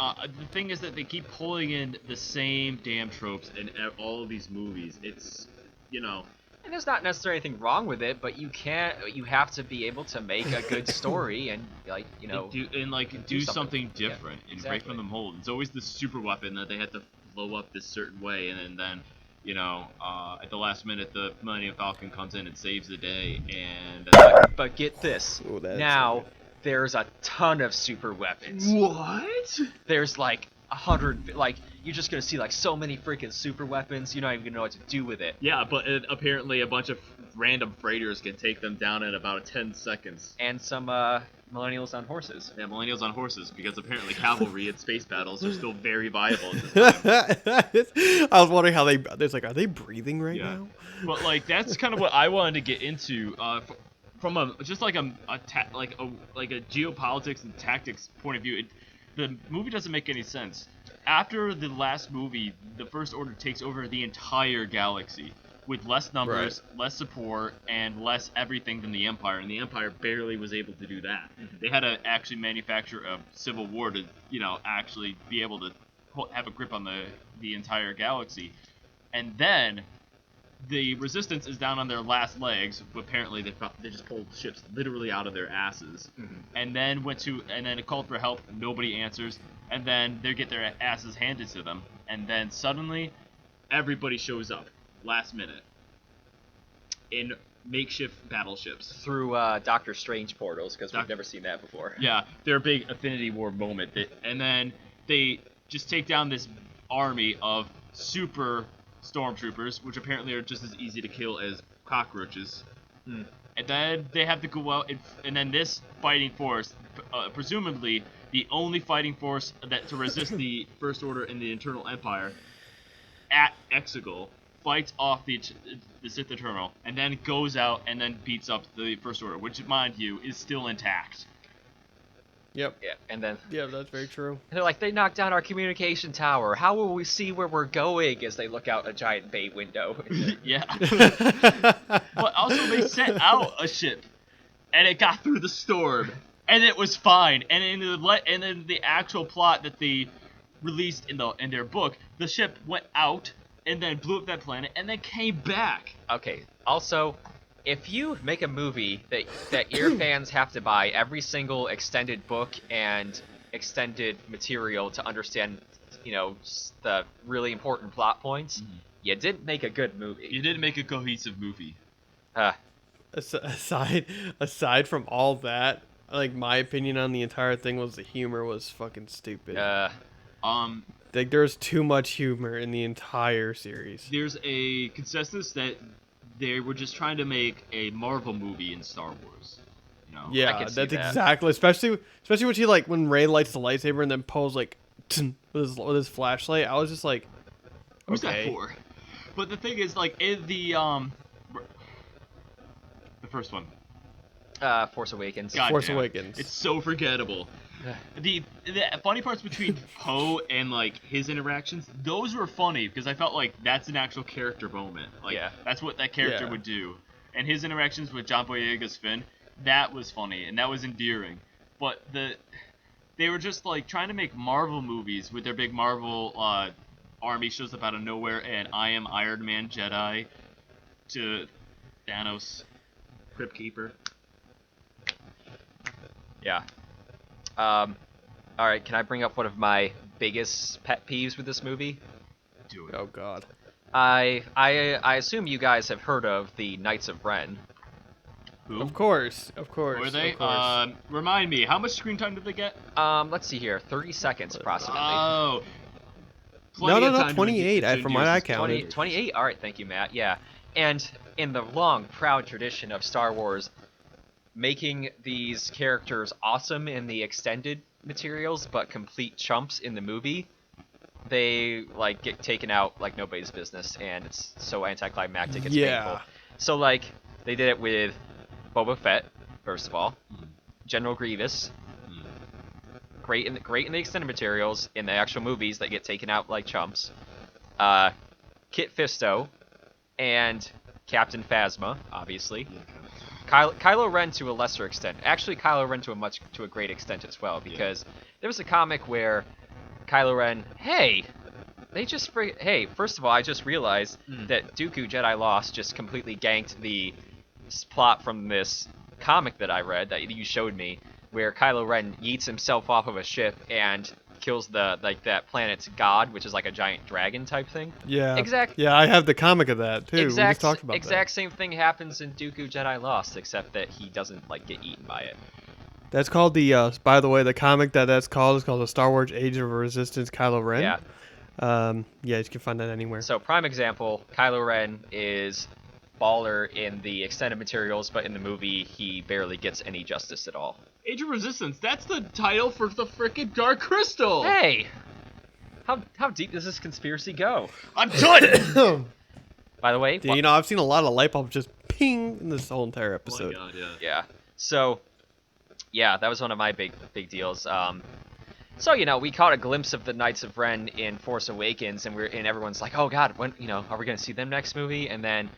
thing is that they keep pulling in the same damn tropes in all of these movies. It's And there's not necessarily anything wrong with it, but you have to be able to make a good story and do something different and break exactly. from the mold. It's always the super weapon that they had to blow up this certain way, and then at the last minute the Millennium Falcon comes in and saves the day. And But get this. Ooh, that's Now so there's a ton of super weapons. what? There's like 100. Like you're just gonna see like so many freaking super weapons. You're not even gonna know what to do with it. Yeah, but apparently a bunch of random freighters can take them down in about 10 seconds. And some millennials on horses. Yeah, millennials on horses, because apparently cavalry and space battles are still very viable at this time. I was wondering how are they breathing right Yeah. now? But like that's kind of what I wanted to get into from a geopolitics and tactics point of view. The movie doesn't make any sense. After the last movie, the First Order takes over the entire galaxy with less numbers, less support, and less everything than the Empire, and the Empire barely was able to do that. They had to actually manufacture a civil war to, actually be able to have a grip on the entire galaxy. And then the Resistance is down on their last legs. Apparently, they just pulled ships literally out of their asses, and then it called for help. Nobody answers, and then they get their asses handed to them, and then suddenly, everybody shows up last minute in makeshift battleships Through Doctor Strange portals, because we've never seen that before. Yeah, their big Infinity War moment, and then they just take down this army of super stormtroopers, which apparently are just as easy to kill as cockroaches. And then they have to go out, and then this fighting force, presumably the only fighting force that to resist the First Order in the Internal Empire at Exegol, fights off the Sith Eternal, and then goes out and then beats up the First Order, which, mind you, is still intact. Yep. Yeah, and then Yeah, that's very true. they're like, they knocked down our communication tower. How will we see where we're going? As they look out a giant bay window. Yeah. But also they sent out a ship, and it got through the storm, and it was fine. And in the actual plot that they released in their book, the ship went out and then blew up that planet and then came back. Okay. Also, if you make a movie that your fans have to buy every single extended book and extended material to understand, the really important plot points, you didn't make a good movie. You didn't make a cohesive movie. Aside from all that, like, my opinion on the entire thing was the humor was fucking stupid. Like, there's too much humor in the entire series. There's a consensus that they were just trying to make a Marvel movie in Star Wars. I Yeah, can see that's that. exactly. Especially when she, like, when Rey lights the lightsaber and then pulls, like, with his flashlight. I was just like, Who's that okay. for? But the thing is, like, in the first one, Force Awakens. God Force damn, Awakens. it's so forgettable. The funny parts between Poe and, like, his interactions, those were funny because I felt like that's an actual character moment. Like, Yeah. that's what that character Yeah. would do. And his interactions with John Boyega's Finn, that was funny and that was endearing. But they were just, like, trying to make Marvel movies with their big Marvel army shows up out of nowhere, and I am Iron Man Jedi to Thanos Crypt Keeper. Yeah. All right, can I bring up one of my biggest pet peeves with this movie? Do it. Oh god. I assume you guys have heard of the Knights of Ren. Who? Of course. Were they? Of course. Remind me, how much screen time did they get? Let's see here, 30 seconds approximately. Oh. No, Plenty of no, time to 28, introduce from what I this counted. 20, 28? All right, thank you, Matt. Yeah. And in the long, proud tradition of Star Wars, making these characters awesome in the extended materials, but complete chumps in the movie, they, like, get taken out like nobody's business, and it's so anticlimactic, it's painful. So, like, they did it with Boba Fett, first of all. General Grievous. Great in the extended materials. In the actual movies, they get taken out like chumps. Kit Fisto, and Captain Phasma, obviously. Kylo Ren to a lesser extent. Actually, Kylo Ren to a great extent as well, because there was a comic where Kylo Ren, hey, first of all, I just realized that Dooku Jedi Lost just completely ganked the plot from this comic that I read that you showed me, where Kylo Ren yeets himself off of a ship and kills that planet's god, which is like a giant dragon type thing. Yeah. Exact. Yeah, I have the comic of that too. We just talked about exact same thing happens in Dooku Jedi Lost, except that he doesn't, like, get eaten by it. that. That's called the. By the way, the comic that's called is called the Star Wars: Age of Resistance Kylo Ren. Yeah. Yeah, you can find that anywhere. So prime example, Kylo Ren is baller in the extended materials, but in the movie he barely gets any justice at all. Age of Resistance, that's the title for the frickin' Dark Crystal! Hey! How deep does this conspiracy go? I'm done! By the way, You know, I've seen a lot of light bulbs just ping in this whole entire Oh my episode. god, yeah. yeah. So, yeah, that was one of my big deals. So, we caught a glimpse of the Knights of Ren in Force Awakens, and everyone's like, oh god, when, are we gonna see them next movie? And then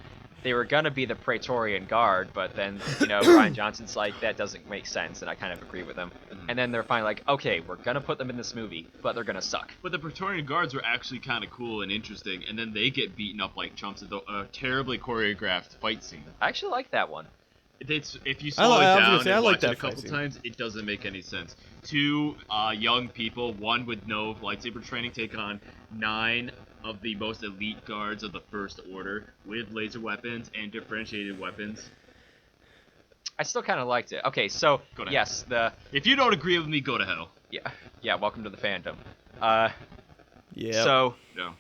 they were gonna be the Praetorian Guard, but then, Ryan Johnson's like, that doesn't make sense, and I kind of agree with him. And then they're finally like, okay, we're gonna put them in this movie, but they're gonna suck. But the Praetorian Guards were actually kind of cool and interesting, and then they get beaten up like chumps at a terribly choreographed fight scene. I actually like that one. If you slow it I was down gonna say, I and like watch it that a couple fight scene. times, it doesn't make any sense. Two young people, one with no lightsaber training, take on 9 of the most elite guards of the First Order with laser weapons and differentiated weapons. I still kind of liked it. Okay, so Go to yes, If you don't agree with me, go to hell. yeah, welcome to the fandom. Yeah. So No.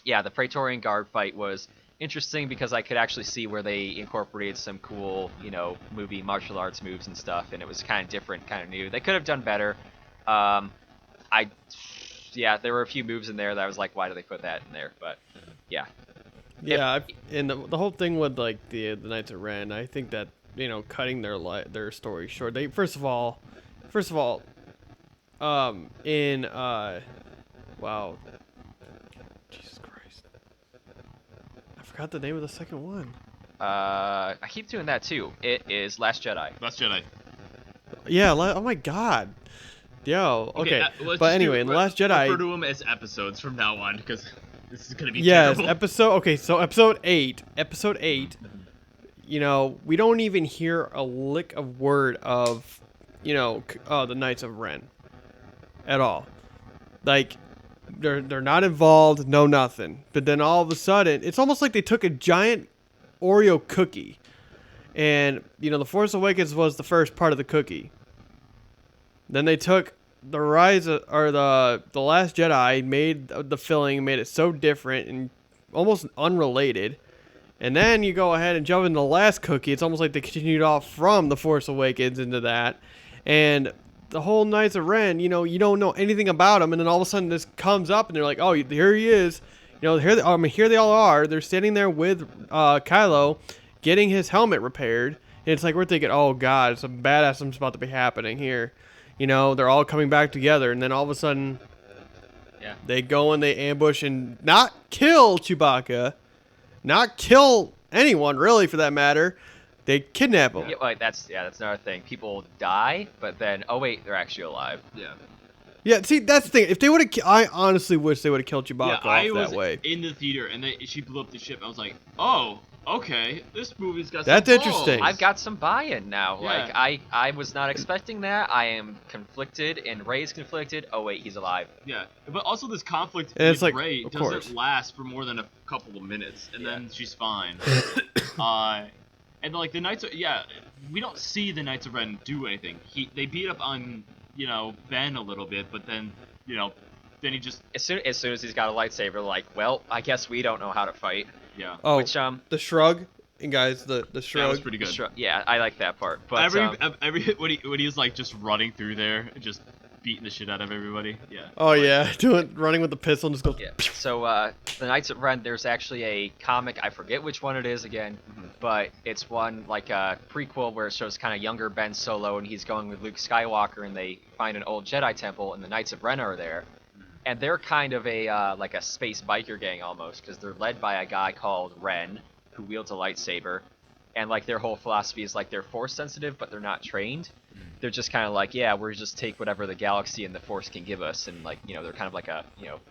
yeah, the Praetorian Guard fight was interesting because I could actually see where they incorporated some cool, movie martial arts moves and stuff, and it was kind of different, kind of new. They could have done better. I, yeah, there were a few moves in there that I was like, why do they put that in there? But yeah, Yeah, and the whole thing with like the Knights of Ren, I think that cutting their story short. They first of all, in wow, Jesus Christ, I forgot the name of the second one. I keep doing that too. It is Last Jedi. Last Jedi. Yeah, oh my God, yo, okay, Let's but just anyway, in the Last Jedi, refer to them as episodes from now on because this is gonna be yes, terrible. episode 8, we don't even hear a lick of word of, the Knights of Ren at all. Like, they're not involved, no nothing. But then all of a sudden, it's almost like they took a giant Oreo cookie, and The Force Awakens was the first part of the cookie. Then they took the Rise of, or the Last Jedi, made the filling, made it so different and almost unrelated. And then you go ahead and jump into the last cookie. It's almost like they continued off from The Force Awakens into that. And the whole Knights of Ren, you don't know anything about them. And then all of a sudden this comes up and they're like, oh, here he is. Here they all are. They're standing there with Kylo getting his helmet repaired. And it's like we're thinking, oh, God, some badass something's about to be happening here. They're all coming back together. And then all of a sudden they go and they ambush and not kill Chewbacca. Not kill anyone, really, for that matter. They kidnap him. Yeah, like that's another thing. People die, but then oh wait, they're actually alive. Yeah. Yeah, see, that's the thing. If they would have, I honestly wish they would have killed Chewbacca off that way. In the theater, and she blew up the ship. I was like, oh, okay, this movie's got. That's some interesting. balls. I've got some buy-in now. Yeah. Like I was not expecting that. I am conflicted, and Rey's conflicted. Oh wait, he's alive. Yeah, but also this conflict And it's with like, Rey of doesn't course. last for more than a couple of minutes, and then she's fine. And like the Knights, we don't see the Knights of Ren do anything. They beat up on Ben a little bit, but then then he just As soon as he's got a lightsaber, like, well, I guess we don't know how to fight. yeah. Oh, Which the shrug. And guys, the That shrug. was pretty good. Yeah, I like that part. But Every when he's like just running through there, just beating the shit out of everybody. Yeah. Oh, yeah. Running with the pistol and just goes. yeah. So the Knights of Ren, there's actually a comic. I forget which one it is again, but it's one like a prequel where it shows kind of younger Ben Solo, and he's going with Luke Skywalker, and they find an old Jedi temple, and the Knights of Ren are there. And they're kind of a like a space biker gang almost, because they're led by a guy called Ren, who wields a lightsaber, and like their whole philosophy is like they're force sensitive, but they're not trained. They're just kind of like, yeah, we're just take whatever the galaxy and the force can give us, and like they're kind of like a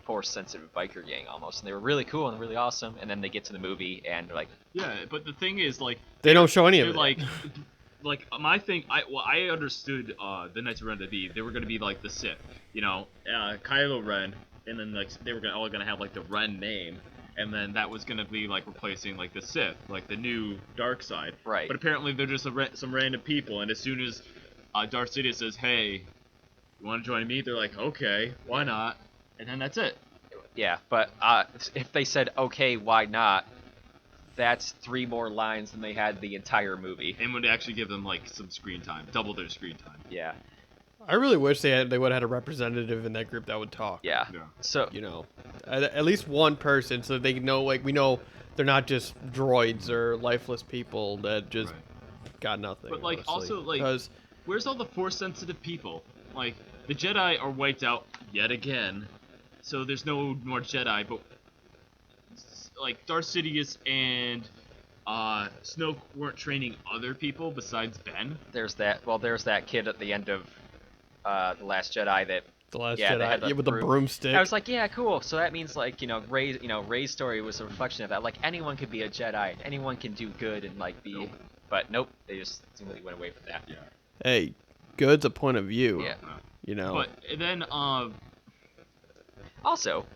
force sensitive biker gang almost. And they were really cool and really awesome. And then they get to the movie and they're like, Yeah, but the thing is, like, They don't show any of they're it. like my thing. I understood the Knights of Ren to be they were gonna be like the Sith, Kylo Ren, and then like they were all gonna have like the Ren name, and then that was gonna be like replacing like the Sith, like the new dark side. Right. But apparently they're just some random people, and as soon as Darth Sidious says, "Hey, you want to join me?" They're like, "Okay, why not?" And then that's it. yeah. But if they said, okay, why not? That's 3 more lines than they had the entire movie. And would actually give them like some screen time, double their screen time. Yeah. I really wish they would have had a representative in that group that would talk. Yeah. Yeah. So At least one person, so they know, like, we know they're not just droids or lifeless people that just got nothing. But like honestly. also like, 'Cause- where's all the force sensitive people? Like the Jedi are wiped out yet again, so there's no more Jedi. But like Darth Sidious and Snoke weren't training other people besides Ben. there's that. Well, there's that kid at the end of the Last Jedi that. The Last Yeah, they had Jedi, the with the broom. broomstick. I was like, yeah, cool. So that means like Rey's story was a reflection of that. Like anyone could be a Jedi, anyone can do good and like be. Nope. But nope, they just seemingly went away from that. Yeah. Hey, good's a point of view. Yeah. But then Also,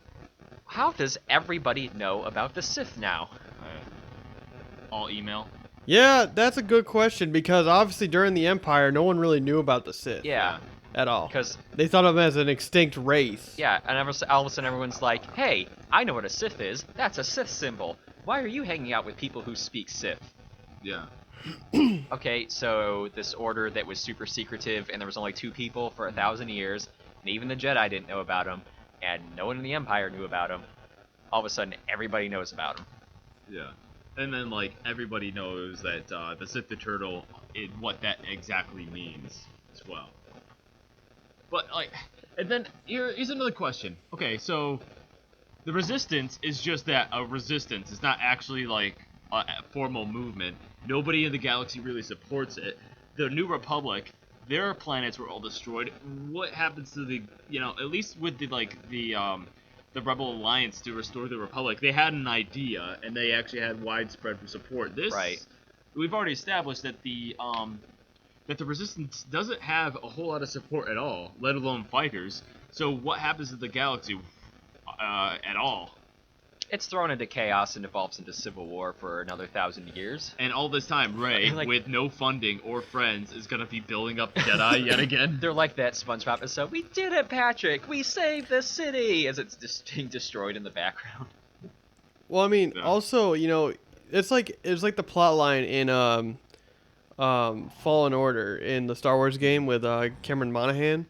how does everybody know about the Sith now? all email. Yeah, that's a good question, because obviously during the Empire, no one really knew about the Sith. Yeah, At all. because They thought of them as an extinct race. yeah, and all of a sudden everyone's like, hey, I know what a Sith is. That's a Sith symbol. Why are you hanging out with people who speak Sith? Yeah. Okay, so this order that was super secretive, and there was only 2 people for 1,000 years, and even the Jedi didn't know about him, and no one in the Empire knew about him. All of a sudden, everybody knows about him. Yeah. And then, like, everybody knows that the Sith the Turtle, what that exactly means as well. But, like, and then here's another question. Okay, so the Resistance is just that, a resistance. It's not actually, like, a formal movement. Nobody in the galaxy really supports it. The New Republic, their planets were all destroyed. What happens to the, at least with the Rebel Alliance to restore the Republic, they had an idea, and they actually had widespread support. Right. We've already established that the Resistance doesn't have a whole lot of support at all, let alone fighters. So what happens to the galaxy at all? It's thrown into chaos and evolves into civil war for another 1,000 years. And all this time, Rey, Like- with no funding or friends, is gonna be building up Jedi yet again. They're like that SpongeBob episode, "We did it, Patrick! We saved the city!" as it's just being destroyed in the background. Well, I mean, Yeah. also, it's like the plot line in Fallen Order in the Star Wars game with Cameron Monaghan.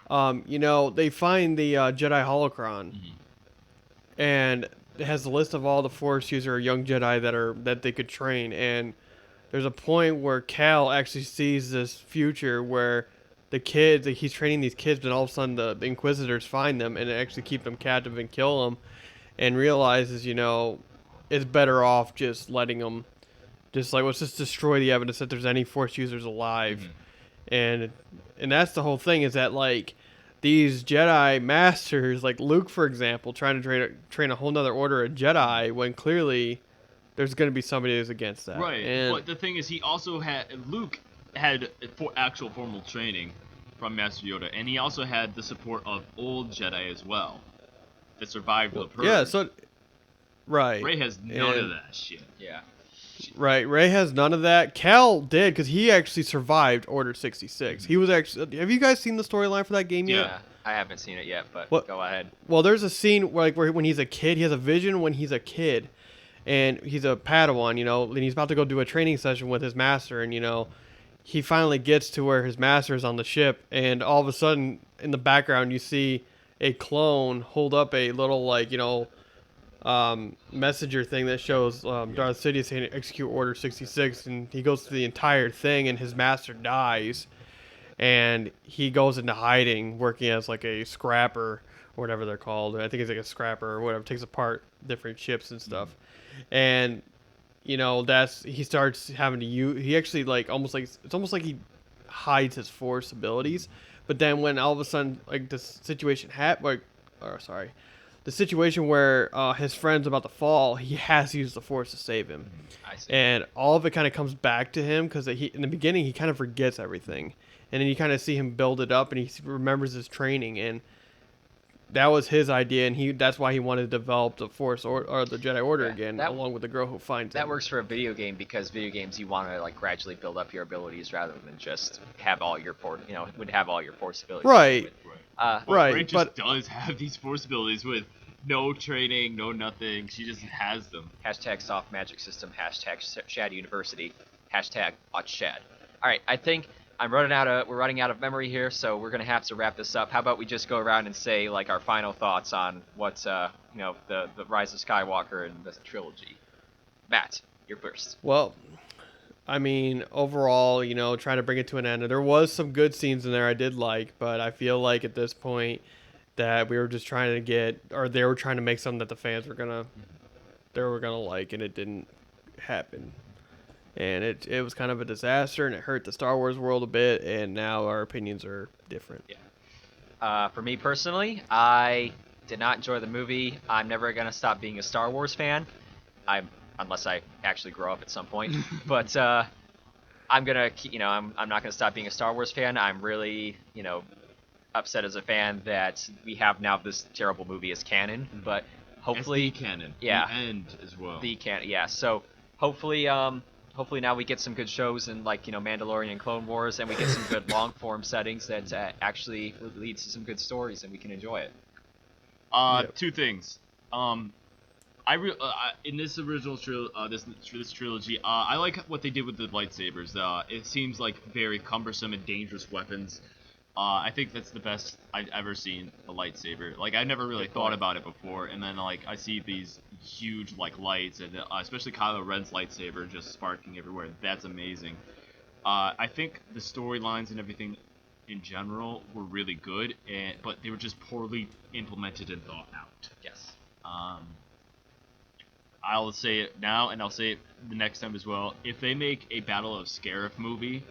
They find the Jedi holocron, and it has a list of all the Force user young Jedi that they could train. And there's a point where Cal actually sees this future where the kids, he's training these kids, but all of a sudden the Inquisitors find them and actually keep them captive and kill them, and realizes, it's better off just letting them, let's just destroy the evidence that there's any Force users alive. And that's the whole thing, is that, like, these Jedi masters, like Luke, for example, trying to train a whole nother order of Jedi, when clearly there's going to be somebody who's against that. Right, And but the thing is, Luke had actual formal training from Master Yoda, and he also had the support of old Jedi as well that survived the Purge. yeah, so right. Rey has none of And- that shit. Yeah. Right, Rey has none of that. Cal did, because he actually survived Order 66. He was actually. Have you guys seen the storyline for that game yet? Yeah. I haven't seen it yet, but What- go ahead. Well, there's a scene where when he's a kid, he has a vision when he's a kid, and he's a Padawan, and he's about to go do a training session with his master, and he finally gets to where his master is on the ship, and all of a sudden, in the background, you see a clone hold up a little, messenger thing that shows Darth Sidious saying execute Order 66, and he goes through the entire thing, and his master dies, and he goes into hiding, working as like a scrapper or whatever they're called. I think it's like a scrapper or whatever, takes apart different ships and stuff, and he starts having to use. He actually it's almost like he hides his Force abilities, but then when all of a sudden the situation the situation where his friend's about to fall, he has to use the Force to save him. I see. And all of it kind of comes back to him, because in the beginning he kind of forgets everything, and then you kind of see him build it up, and he remembers his training, and that was his idea, and that's why he wanted to develop the Force or the Jedi Order Yeah, again, that- along with the girl who finds That him. works for a video game, because video games you want to gradually build up your abilities rather than just have all your force abilities. Right. But Right, Rey just but- does have these Force abilities with no training, no nothing. She just has them. Hashtag soft magic system. Hashtag Shad University. Hashtag watch Shad. All right, I think we're running out of memory here, so we're gonna have to wrap this up. How about we just go around and say our final thoughts on what's the Rise of Skywalker and the trilogy. Matt, you're first. Well, I mean, overall, trying to bring it to an end. There was some good scenes in there I did like, but I feel like at this point that we were just trying to they were trying to make something that the fans were gonna like, and it didn't happen. And it was kind of a disaster, and it hurt the Star Wars world a bit, and now our opinions are different. For me personally, I did not enjoy the movie. I'm never gonna stop being a Star Wars fan. Unless I actually grow up at some point. But I'm gonna, I'm not gonna stop being a Star Wars fan. I'm really, upset as a fan that we have now this terrible movie as canon. But hopefully, As the canon. yeah. The end as well. the canon, yeah. So hopefully now we get some good shows in Mandalorian and Clone Wars, and we get some good long form settings that actually leads to some good stories, and we can enjoy it. Yep. Two things. In this original this trilogy, I like what they did with the lightsabers. It seems like very cumbersome and dangerous weapons. I think that's the best I've ever seen a lightsaber. Like, I never really thought about it before, and then like I see these huge like lights, and especially Kylo Ren's lightsaber just sparking everywhere. That's amazing. I think the storylines and everything in general were really good, but they were just poorly implemented and thought out. Yes. I'll say it now, and I'll say it the next time as well. If they make a Battle of Scarif movie,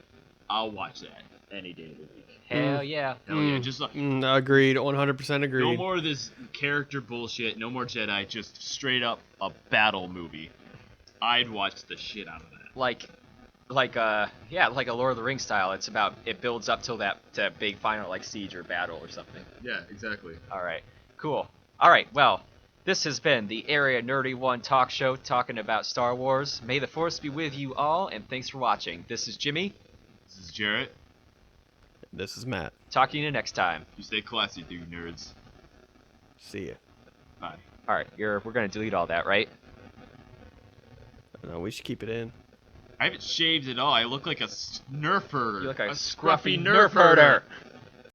I'll watch that any day of the week. Hell yeah. Hell yeah, just like, Agreed. 100% agreed. no more of this character bullshit, no more Jedi, just straight up a battle movie. I'd watch the shit out of that. Like a Lord of the Rings style. It's about, it builds up till that big final like siege or battle or something. Yeah, exactly. All right, cool. All right, well, this has been the Area Nerdy 1 talk show talking about Star Wars. May the Force be with you all, and thanks for watching. This is Jimmy. This is Jarrett. This is Matt. Talk to you next time. You stay classy, you nerds. See ya. Bye. All right, we're gonna delete all that, right? No, we should keep it in. I haven't shaved at all. I look like a Nerf herder. You look like a scruffy scruffy Nerf herder.